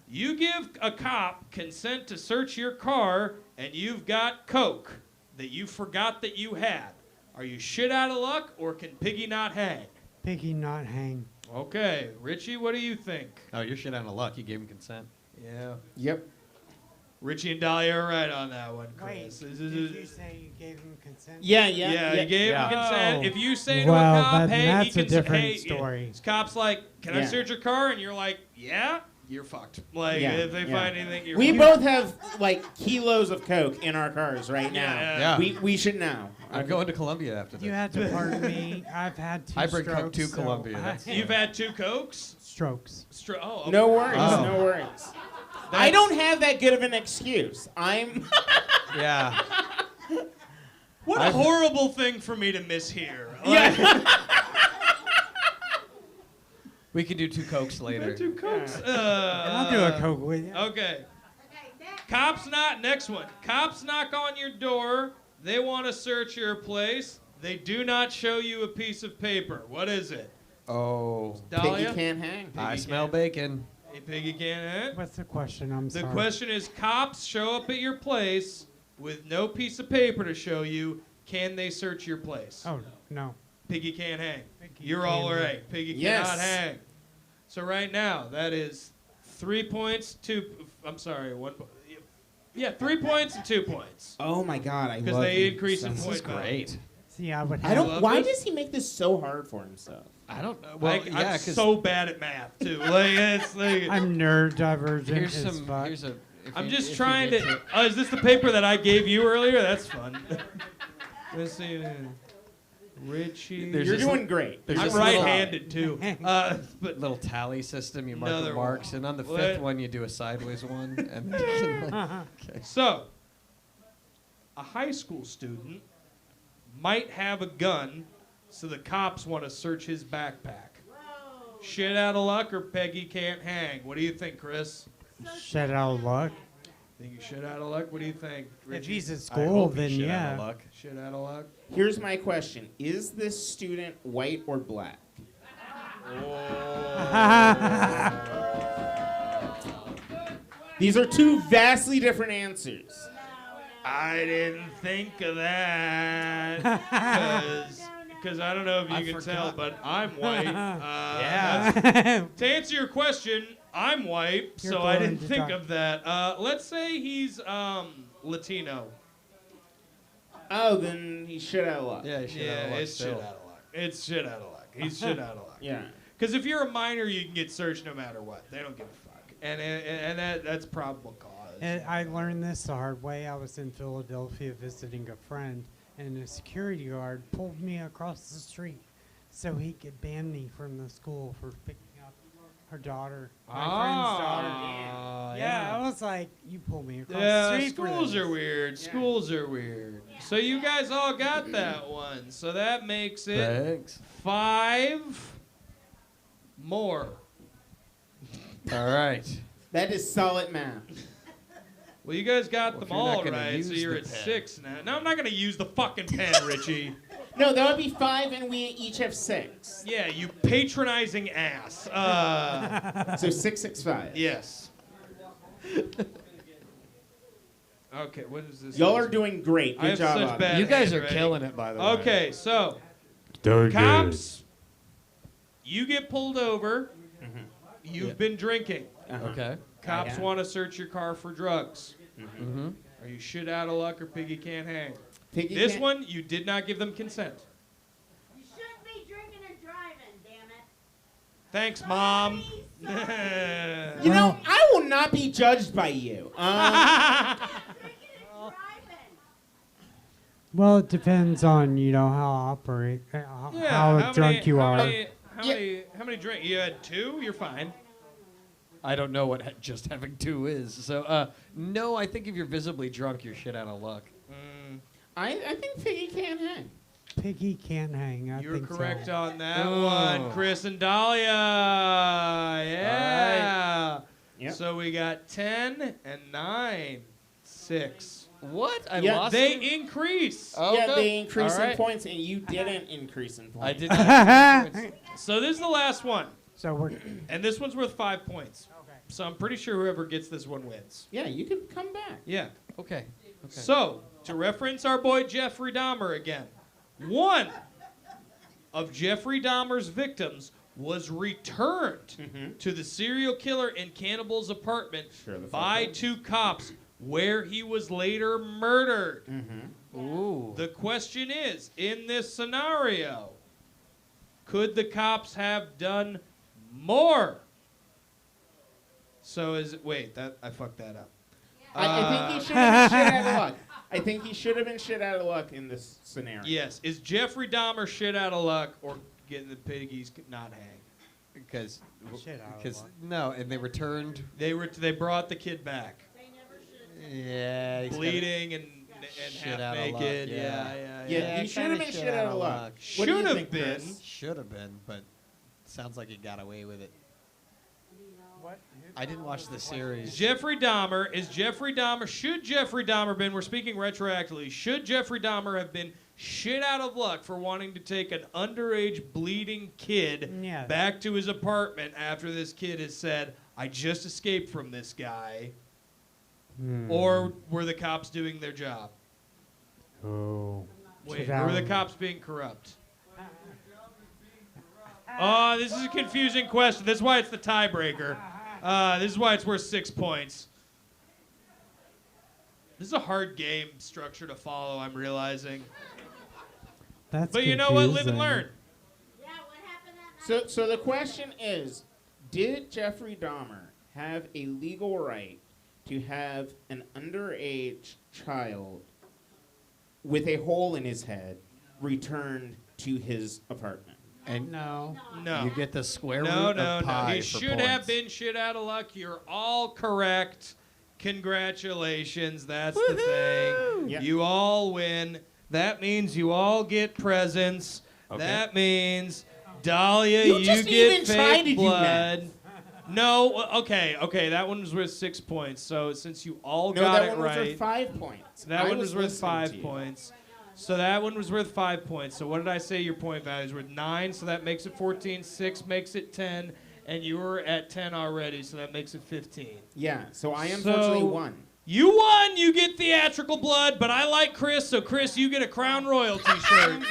You give a cop consent to search your car, and you've got coke that you forgot that you had. Are you shit out of luck, or can Piggy not hang? Piggy not hang. Okay, Richie, what do you think? Oh, you're shit out of luck. You gave him consent. Yeah. Yep. Richie and Dahlia are right on that one, Wait, Chris. did you say you gave him consent? Yeah, Yeah, you gave Yeah. him consent. Oh. If you say to Well, a cop, that- hey, that's he a can different hey, story. This cop's like, can I Yeah. search your car? And you're like, yeah, you're fucked. Like, Yeah, if they yeah. find anything, you're We fucked. both have like kilos of coke in our cars right now. Yeah. Yeah. We should know. I'm going to Colombia after this. You had to pardon me. I've had two I bring coke strokes. to so Colombia, I- that's- You've had two cokes? strokes. Oh, okay. No worries. Oh. No worries. I don't have that good of an excuse. I'm. Yeah. What a I've- horrible thing for me to mishear. Yeah. We can do two cokes later. Two cokes. I'll do a coke with you. Okay. Okay, next. Next one. Cops knock on your door. They want to search your place. They do not show you a piece of paper. What is it? Oh. Dahlia? Piggy can't hang. I Piggy smell can't- bacon. Hey, Piggy can't hang? What's the question? I'm The sorry. question is, cops show up at your place with no piece of paper to show you. Can they search your place? Oh, no. Piggy can't hang. Piggy You're all can't hang. right. Piggy Yes. cannot hang. So right now, that is 3 points, I'm sorry, 1 point. Yeah, 3 points and 2 points. Oh my God, I love. Because they him increase so in much. point value. Great. See, I would I have. don't. love Why this? does he make this so hard for himself? I don't know. Well, Well, yeah, I'm because so bad at math too. Like it's like I'm neurodivergent here's as some. fuck. Here's a. if I'm you- just if you trying get to. Oh, is this the paper that I gave you earlier? That's fun. Let's see. Richie. There's You're this doing great. there's I'm this little- right-handed too. But little tally system. You mark Another the marks, and on the What? fifth one, you do a sideways one, and then you can, like, so, a high school student might have a gun, so the cops want to search his backpack. Shit out of luck or Peggy can't hang? What do you think, Chris? Shit out of luck. Think you shit out of luck? What do you think, If Richie? he's at I school, hope you then shit out yeah. of luck. Shit out of luck. Here's my question: is this student white or black? These are two vastly different answers. I didn't think of that because I don't know if you I can forgot. tell, but I'm white. Yeah. To answer your question, I'm white, You're so I going didn't to think talk- of that. Let's say he's Latino. Oh, then he shit out of luck. Yeah, you shit out of luck it's still. shit out of luck. It's shit out of luck. He's shit out of luck. Yeah. Because if you're a minor, you can get searched no matter what. They don't give a fuck, and that's probable cause. And I learned this the hard way. I was in Philadelphia visiting a friend, and a security guard pulled me across the street so he could ban me from the school for picking up her daughter, my friend's daughter. Yeah, I was like, you pulled me across the Yeah, street. for schools this. are weird. Schools are weird. So you guys all got that one. So that makes it Thanks. 5 more. All right. That is solid math. Well, you guys got Well, if them you're not all gonna right, use so you're the at pen. 6 now. No, I'm not going to use the fucking pen, Richie. No, that would be 5, and we each have 6. Yeah, you patronizing ass. So 665. Yes. Okay, what is this? Y'all are doing great. I Good have job. such Autumn. bad You guys are handwriting. killing it, by the way. Okay, so cops, you get pulled over. You've Yeah. been drinking. Uh-huh. Okay. Cops Yeah. want to search your car for drugs. Mm-hmm. Are you shit out of luck or piggy can't hang? Piggy This can't- one, you did not give them consent. You shouldn't be drinking and driving, damn it. Thanks, Mom. You know, I will not be judged by you. Drinking and driving. Well, it depends on how Yeah, drunk you are. How many drink? You had 2? You're fine. I don't know what just having 2 is. So, no, I think if you're visibly drunk, you're shit out of luck. I think Piggy can't hang. Piggy can't hang. I You're think correct so. on that Oh. one, Chris and Dahlia. Yeah. Yep. So we got 10 and 9, 6. What? I Yeah, lost They it? increase. Oh, Yeah, okay. they increase All in right. points, and you didn't increase in points. I did not. So this is the last one, So we're and this one's worth 5 points. So I'm pretty sure whoever gets this one wins. Yeah, you can come back. Yeah. Okay. So, to reference our boy Jeffrey Dahmer again, one of Jeffrey Dahmer's victims was returned Mhm. to the serial killer in Cannibal's apartment Sure the fuck by was. 2 cops, where he was later murdered. Mm-hmm. Ooh. The question is, in this scenario, could the cops have done more? So I fucked that up. I think he should have been shit out of luck. I think he should have been shit out of luck in this scenario. Yes, is Jeffrey Dahmer shit out of luck or getting the piggies not hang? Because Shit out of luck. no, and they returned. They brought the kid back, Yeah. bleeding and Shit half out of luck, naked. yeah. Yeah. Yeah, he should have been shit out of luck. What do you Should have think, been. Chris? Should have been, but sounds like he got away with it. I didn't watch the series. Jeffrey Dahmer should Jeffrey Dahmer been, we're speaking retroactively, should Jeffrey Dahmer have been shit out of luck for wanting to take an underage bleeding kid Yeah. back to his apartment after this kid has said, I just escaped from this guy? Or were the cops doing their job? Oh. Wait, Shit were out the of- cops being corrupt? Oh, this is a confusing question. This is why it's the tiebreaker. This is why it's worth 6 points. This is a hard game structure to follow, I'm realizing. That's But you know what? Live and confusing. learn. Yeah, what happened that night? So the question is, did Jeffrey Dahmer have a legal right to have an underage child with a hole in his head returned to his apartment? And No. No. you get the square No, root no, of no. pi He for should have points. been shit out of luck. You're all correct. Congratulations. That's the thing. Yep. You all win. That means you all get presents. Okay. That means Dahlia, You you just get even tried to fake do blood. No, okay. That one was worth 6 points. So since you all No, got that it one was right, worth 5 points. that I one was worth listening 5 to you. points. So that one was worth 5 points. So what did I say your point values were? 9, so that makes it 14. 6 makes it 10. And you were at 10 already, so that makes it 15. Yeah, so I unfortunately So- won. You won! You get theatrical blood, but I like Chris, so Chris, you get a Crown Royal t-shirt.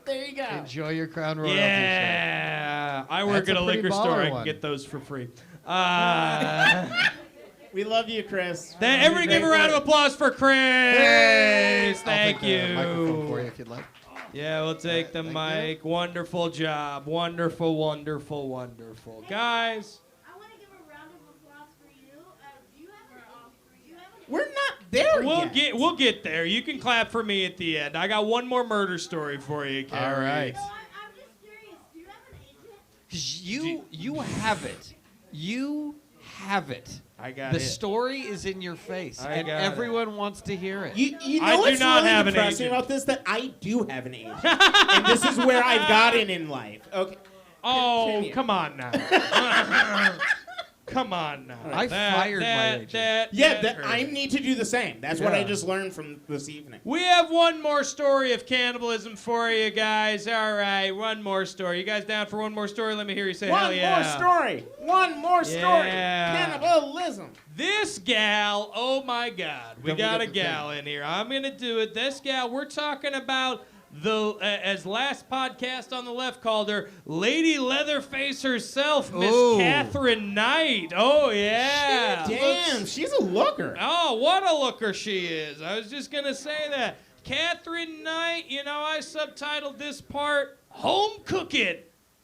There you go. Enjoy your Crown Royal t-shirt. Yeah! I work That's at a a pretty liquor store. baller I can one. get those for free. We love you, Chris. Everybody give a round of applause for Chris! Thank I'll take the microphone for you you. if you'd like. Yeah, we'll take the Thank mic. Wonderful job. Wonderful, wonderful, wonderful. Guys, I want to give a round of applause for you. Do you have an We're not there yet. We'll get there. You can clap for me at the end. I got one more murder story for you, Carrie. All right. So I'm just curious. Do you have an agent? You have it. You have it. I got The it. story is in your face, I and got everyone wants to hear it. You I know do what's not really have an depressing agent. about this? That I do have an agent. And this is where I've gotten in life. Okay. Oh, Continue. come on now. Come on now. I fired my agent. Yeah, that I hurt. need to do the same. That's what I Yeah. just learned from this evening. We have one more story of cannibalism for you guys. All right, one more story. You guys down for one more story? Let me hear you say hell One yeah. more story. One more story. Yeah. Cannibalism. This gal, oh my God, we Don't got a forget the gal in here. I'm gonna do it. This gal, we're talking about the as last podcast on the left called her, Lady Leatherface herself, Miss Ooh. Catherine Knight. Oh yeah, Damn, Looks- she's a looker. Oh, what a looker she is. I was just gonna say that. Catherine Knight, you know, I subtitled this part Home Cookin'.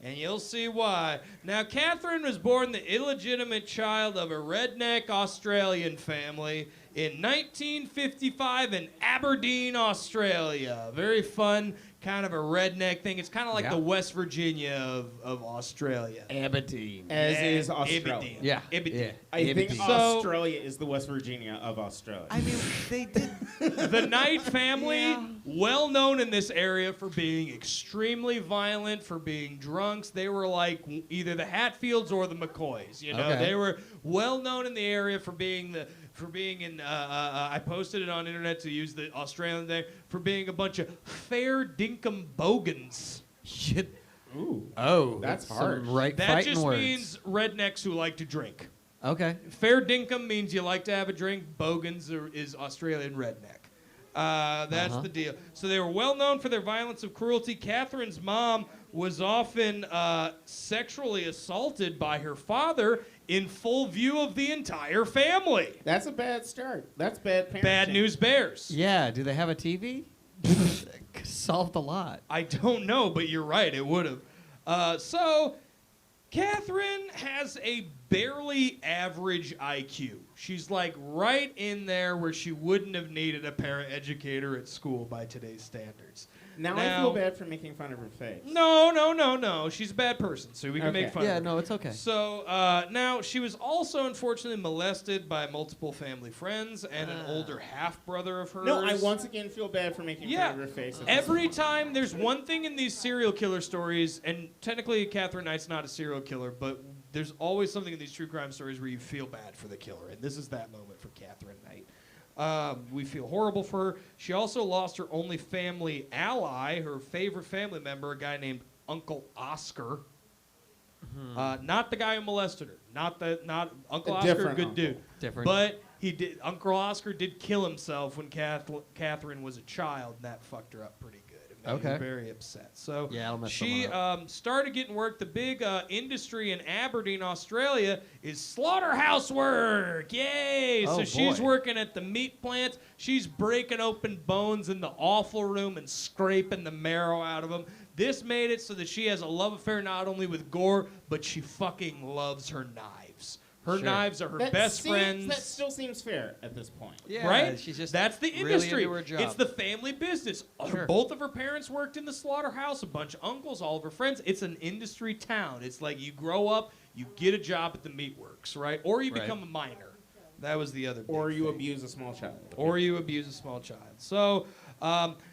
And you'll see why. Now, Catherine was born the illegitimate child of a redneck Australian family in 1955 in Aberdeen, Australia. Very fun, kind of a redneck thing. It's kind of like Yeah. the West Virginia of Australia. Aberdeen. As Yeah, is Australia. Aberdeen. Yeah. Aberdeen. Yeah. I think Aberdeen. Australia is the West Virginia of Australia. I mean, they did. The Knight family, Yeah. well known in this area for being extremely violent, for being drunks. They were like either the Hatfields or the McCoys. You know, Okay. they were well known in the area for being in. I posted it on internet to use the Australian thing for being a bunch of fair dinkum bogans. Shit. Ooh. Oh, That's some harsh. right That fighting just words. means rednecks who like to drink. Okay. Fair dinkum means you like to have a drink. Bogans is Australian redneck. That's the deal. So they were well known for their violence and cruelty. Catherine's mom was often sexually assaulted by her father in full view of the entire family. That's a bad start. That's bad parenting. Bad news bears. Yeah. Do they have a TV? Solved a lot. I don't know, but you're right. It would have. So, Catherine has a barely average IQ. She's like right in there where she wouldn't have needed a paraeducator at school by today's standards. Now I feel bad for making fun of her face. No. She's a bad person, so we can Okay. make fun Yeah. of her. No, it's okay. So now she was also unfortunately molested by multiple family friends and an older half brother of hers. No, I once again feel bad for making Yeah. fun of her face. Every time there's one thing in these serial killer stories, and technically Catherine Knight's not a serial killer, but there's always something in these true crime stories where you feel bad for the killer, and this is that moment for Catherine Knight. We feel horrible for her. She also lost her only family ally, her favorite family member, a guy named Uncle Oscar. Not the guy who molested her. Not Uncle A Oscar, different good uncle. dude. Different. But he did. Uncle Oscar did kill himself when Catherine was a child, and that fucked her up pretty good. It made her Okay. very upset. So Yeah, it'll mess she someone started getting work. The big industry in Aberdeen, Australia, is slaughterhouse work. Yay! Oh, So she's boy. working at the meat plants. She's breaking open bones in the awful room and scraping the marrow out of them. This made it so that she has a love affair not only with gore, but she fucking loves her knives. Her Sure. knives are her That best seems- friends. That still seems fair at this point. Yeah. Right? She's just That's the really industry. into her job. It's the family business. Sure. Both of her parents worked in the slaughterhouse, a bunch of uncles, all of her friends. It's an industry town. It's like you grow up, you get a job at the meatworks, right? Or you Right. become a miner. That was the other big Or you thing. abuse a small child. Or you abuse a small child. So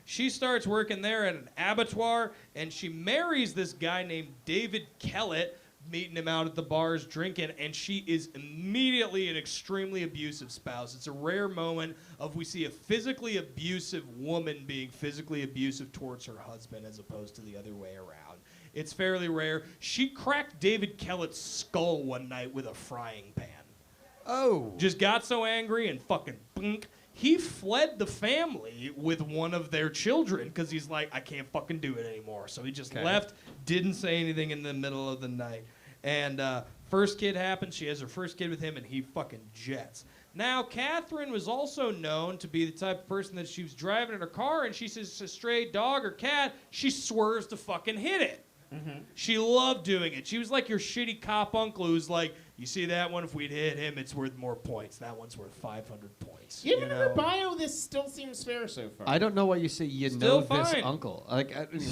she starts working there at an abattoir, and she marries this guy named David Kellett, meeting him out at the bars, drinking, and she is immediately an extremely abusive spouse. It's a rare moment of we see a physically abusive woman being physically abusive towards her husband as opposed to the other way around. It's fairly rare. She cracked David Kellett's skull one night with a frying pan. Oh. Just got so angry and fucking blink. He fled the family with one of their children because he's like, I can't fucking do it anymore. So he just Okay. left, didn't say anything in the middle of the night. And first kid happens. She has her first kid with him, and he fucking jets. Now, Catherine was also known to be the type of person that she was driving in her car, and she sees a stray dog or cat, she swerves to fucking hit it. She loved doing it. She was like your shitty cop uncle who's like, You see that one? If we'd hit him, it's worth more points. That one's worth 500 points. Given you her know? bio, this still seems fair so far. I don't know why you say you Still know this fine. uncle. Like, anyway.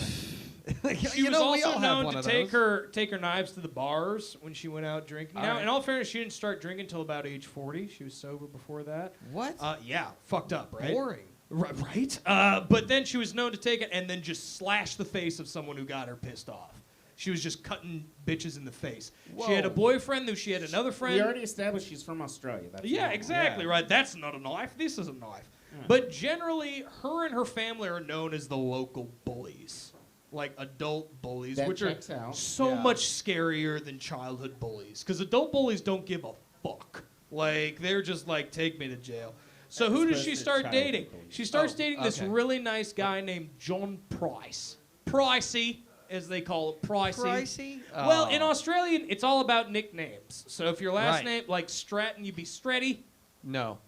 She You was know, we also all have known one to of take those. her knives to the bars when she went out drinking. All Now, right. in all fairness, she didn't start drinking until about age 40. She was sober before that. What? Yeah, fucked up, right? Boring. Right? But then she was known to take it and then just slash the face of someone who got her pissed off. She was just cutting bitches in the face. She had a Whoa. boyfriend, then she had another friend. We already established she's from Australia. That's Yeah, normal. exactly, Yeah. right. That's not a knife. This is a knife. Yeah. But generally, her and her family are known as the local bullies. Like adult bullies, That which are checks out. so Yeah. much scarier than childhood bullies. Because adult bullies don't give a fuck. Like, they're just like, take me to jail. So who does opposed she to start childhood dating? bullies. She starts Oh, dating this okay. really nice guy named John Price. Pricey, as they call it. Pricey. Pricey? Well, Oh. in Australian, it's all about nicknames. So if your last Right. name, like Stratton, you'd be Stretty. No.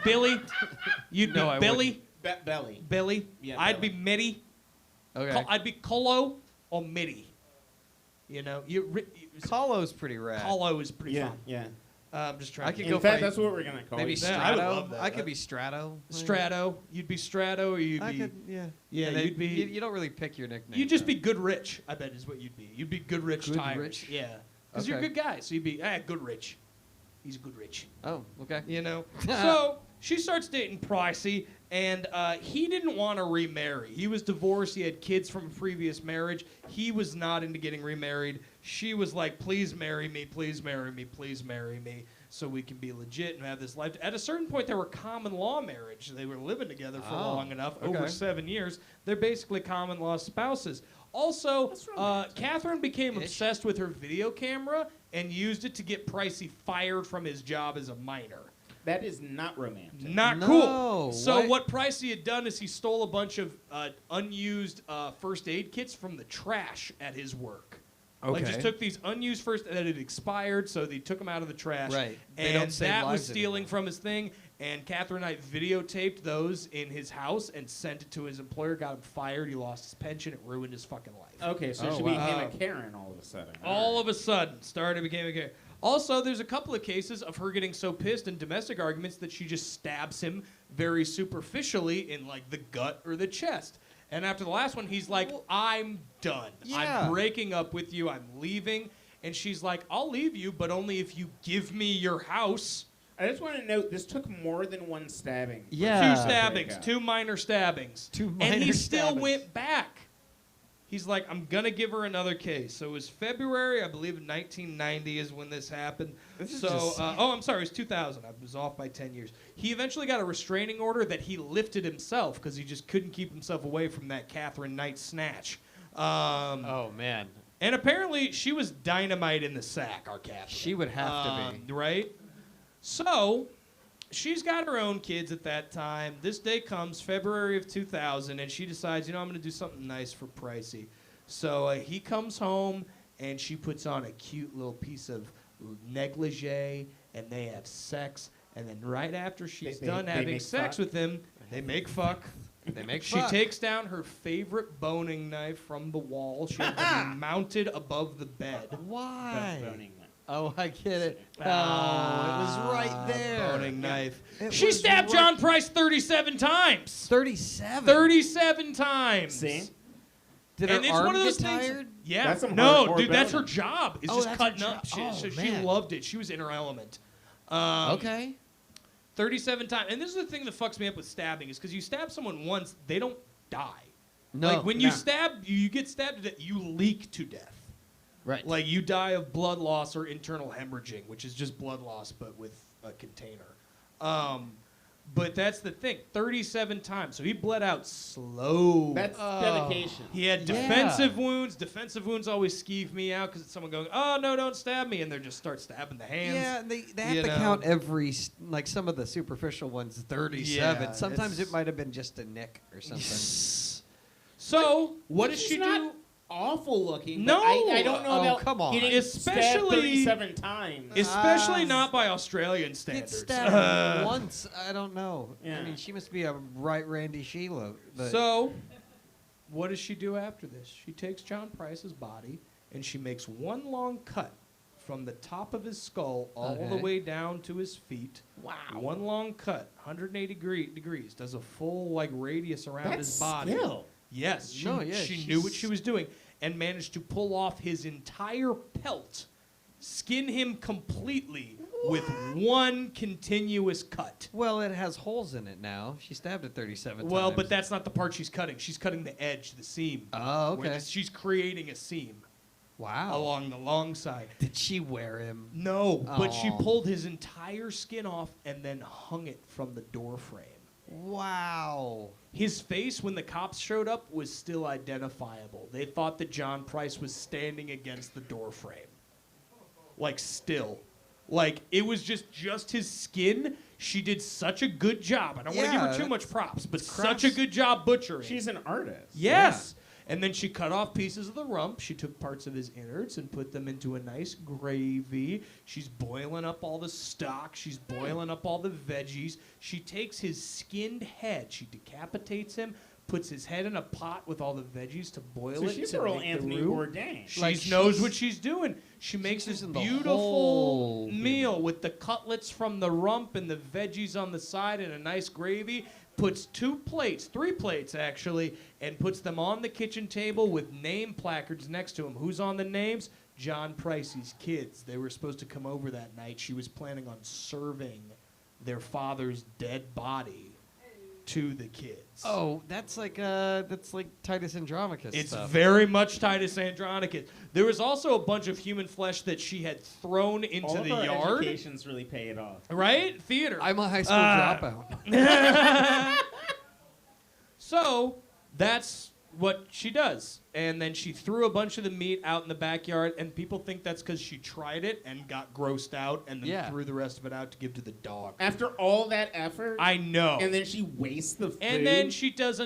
Billy, you'd No, be I Billy. Belly. Billy. Yeah, I'd Billy. be Mitty. Okay. I'd be Colo or Mitty. You know, Colo's pretty rad. Colo is pretty Yeah, fun. yeah. I'm just trying I to could In go fact, fight- that's what we're gonna call Maybe it. Yeah, I Strato. would love that. I could be Strato. Strato. You'd be Strato, or you'd I be. could, yeah. Yeah, And then you'd be. You don't really pick your nickname. You'd just though. be good rich. I bet is what you'd be. You'd be good rich Good tires. rich? Yeah, because you're a Okay. good guy. So you'd be good rich. He's good rich. Oh, okay. You know. So she starts dating Pricey, and he didn't want to remarry. He was divorced. He had kids from a previous marriage. He was not into getting remarried. She was like, "Please marry me. Please marry me. Please marry me." So we can be legit and have this life. At a certain point, they were common law marriage. They were living together for Oh, long enough, okay. over 7 years. They're basically common law spouses. Also, Catherine became Ish. obsessed with her video camera and used it to get Pricey fired from his job as a minor. That is not romantic. Not No, cool. So what? what Pricey had done is he stole a bunch of unused first aid kits from the trash at his work. Like just Okay. took these unused first that had expired, so they took them out of the trash. Right. They And don't save that was lives stealing anymore. from his thing. And Catherine Knight videotaped those in his house and sent it to his employer. Got him fired. He lost his pension. It ruined his fucking life. Okay, so Oh, she wow. became a Karen all of a sudden. All of a sudden, started became a gay. Also, there's a couple of cases of her getting so pissed in domestic arguments that she just stabs him very superficially in like the gut or the chest. And after the last one, he's like, "I'm done. Yeah. I'm breaking up with you. I'm leaving." And she's like, "I'll leave you, but only if you give me your house." I just want to note this took more than one stabbing. for Yeah. her Two to stabbings, break up. 2 minor stabbings. Two And he minor still stabbings. went back. He's like, "I'm going to give her another case." So it was February, I believe, of 1990 is when this happened. This is So, just- I'm sorry, it was 2000. I was off by 10 years. He eventually got a restraining order that he lifted himself because he just couldn't keep himself away from that Catherine Knight snatch. Oh man. And apparently, she was dynamite in the sack, our Catherine. She would have to be. Right? So, she's got her own kids at that time. This day comes, February of 2000, and she decides, I'm going to do something nice for Pricey. So, he comes home, and she puts on a cute little piece of negligee, and they have sex. And then right after she's They done having make sex fuck? with him, they make fuck. They make She takes down her favorite boning knife from the wall. She had them mounted above the bed. Why? Boning knife. Oh, I get it. Oh, it was right there. Boning knife. It She was stabbed right- John Price 37 times. 37. 37 times. See? Did her And it's arm one of those get things. tired? Yeah. That's some no, hardcore dude, that's her boning. job. Is Oh, just that's her cutting up job. shit. Oh, So she man. loved it. She was in her element. Okay. 37 times. And this is the thing that fucks me up with stabbing is because you stab someone once, they don't die. No. Like when you No. stab, you get stabbed to death, you leak to death. Right. Like you die of blood loss or internal hemorrhaging, which is just blood loss but with a container. But that's the thing, 37 times. So he bled out slow. That's dedication. He had Yeah. defensive wounds. Defensive wounds always skeeve me out because it's someone going, "Oh no, don't stab me," and they just start stabbing the hands. Yeah, they have you to know. count every, like some of the superficial ones, 37. Yeah, Sometimes it's- it might have been just a nick or something. So what Which does is she not do? Awful looking. No! But I don't know Oh, about come on. getting Especially- stabbed 37 times. Especially not by Australian Get standards. stabbed once, I don't know. I Yeah. mean, she must be a right Randy Sheila. But So, what does she do after this? She takes John Price's body and she makes one long cut from the top of his skull all the Okay. way down to his feet. Wow. One long cut, 180 degrees, does a full like radius around his body. skill. Yes, she, No, yeah, she knew what she was doing and managed to pull off his entire pelt, skin him completely with one continuous cut. Well, it has holes in it now. She stabbed it 37 times. Well, but that's not the part she's cutting. She's cutting the edge, the seam. Oh, where okay. she's creating a seam Wow. along the long side. Did she wear him? No, but she Aw. pulled his entire skin off and then hung it from the door frame. Wow. His face, when the cops showed up, was still identifiable. They thought that John Price was standing against the door frame. Like, still. Like, it was just his skin. She did such a good job. I don't want to give her Yeah, too much props, but it's such a good job butchering. She's an artist. Yes. And then she cut off pieces of the rump. She took parts of his innards and put them into a nice gravy. She's boiling up all the stock. She's boiling up all the veggies. She takes his skinned head. She decapitates him, puts his head in a pot with all the veggies to boil So it. she's to a real make the Anthony roux. Bourdain. She Like, knows she's- what she's doing. She makes this using the beautiful whole meal with the cutlets from the rump and the veggies on the side and a nice gravy. Puts 3 plates actually, and puts them on the kitchen table with name placards next to him. Who's on the names? John Price's kids. They were supposed to come over that night. She was planning on serving their father's dead body to the kids. Oh, that's like Titus Andromachus It's stuff. very much Titus Andronicus. There was also a bunch of human flesh that she had thrown into All the of our yard. educations really pay it off. Right? Theater. I'm a high school dropout. So that's what she does. And then she threw a bunch of the meat out in the backyard, and people think that's because she tried it and got grossed out and then Yeah. threw the rest of it out to give to the dog. After all that effort, I know. and then she wastes the food. And then she does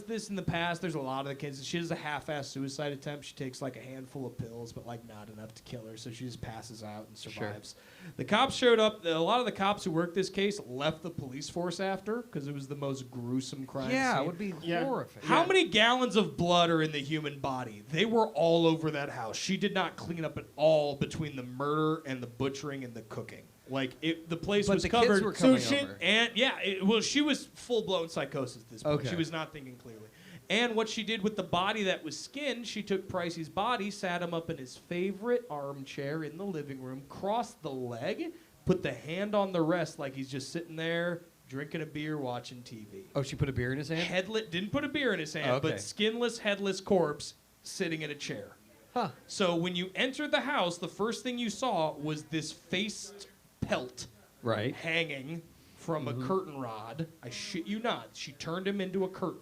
this in the past. There's a lot of the kids. She does a half-ass suicide attempt. She takes like a handful of pills, but like not enough to kill her. So she just passes out and survives. The cops showed up. A lot of the cops who worked this case left the police force after because it was the most gruesome crime Yeah, scene. it would be Yeah. horrific. How many gallons of blood are in the human body? They were all over that house. She did not clean up at all between the murder and the butchering and the cooking. Like the place But was the covered. kids were coming she- over. And yeah, well, she was full-blown psychosis at this point. Okay. She was not thinking clearly. And what she did with the body that was skinned, she took Pricey's body, sat him up in his favorite armchair in the living room, crossed the leg, put the hand on the rest like he's just sitting there drinking a beer, watching TV. Oh, she put a beer in his hand? Headless, didn't put a beer in his hand, Oh, okay. but skinless, headless corpse sitting in a chair. Huh. So when you entered the house, the first thing you saw was this faced pelt Right. hanging from a curtain rod. I shit you not. She turned him into a curtain.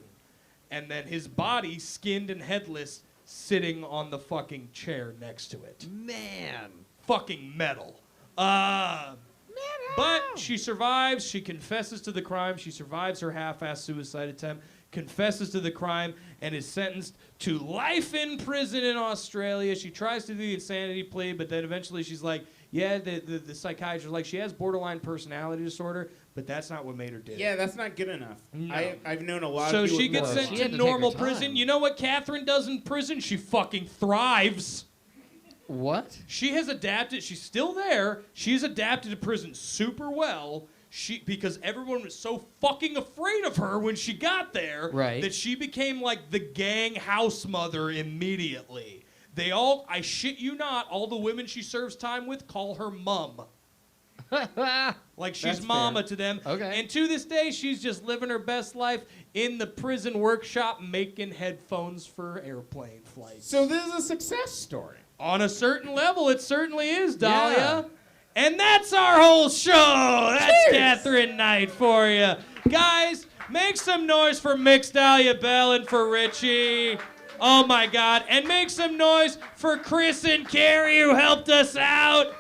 And then his body, skinned and headless, sitting on the fucking chair next to it. Man. Fucking metal. But she survives. She confesses to the crime. She survives her half-assed suicide attempt, confesses to the crime, and is sentenced to life in prison in Australia. She tries to do the insanity plea, but then eventually she's like, yeah, the psychiatrist is like, she has borderline personality disorder, but that's not what made her do it. Yeah, that's not good enough. No. I've known a lot So of people she with gets more- sent She to had to take her normal time. prison. You know what Catherine does in prison? She fucking thrives. What? She has adapted. She's still there. She's adapted to prison super well. Because everyone was so fucking afraid of her when she got there, Right. that she became like the gang house mother immediately. They all, I shit you not, all the women she serves time with call her mum. Like she's That's mama fair. to them. Okay. And to this day, she's just living her best life in the prison workshop making headphones for airplane flights. So this is a success story. On a certain level, it certainly is, Dahlia. And that's our whole show. That's Catherine Knight for you. Guys, make some noise for Mixed Dahlia Bell and for Richie. Oh my God. And make some noise for Chris and Carrie who helped us out.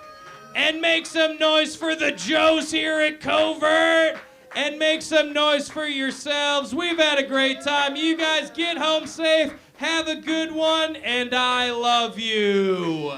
And make some noise for the Joes here at Covert. And make some noise for yourselves. We've had a great time. You guys get home safe. Have a good one. And I love you.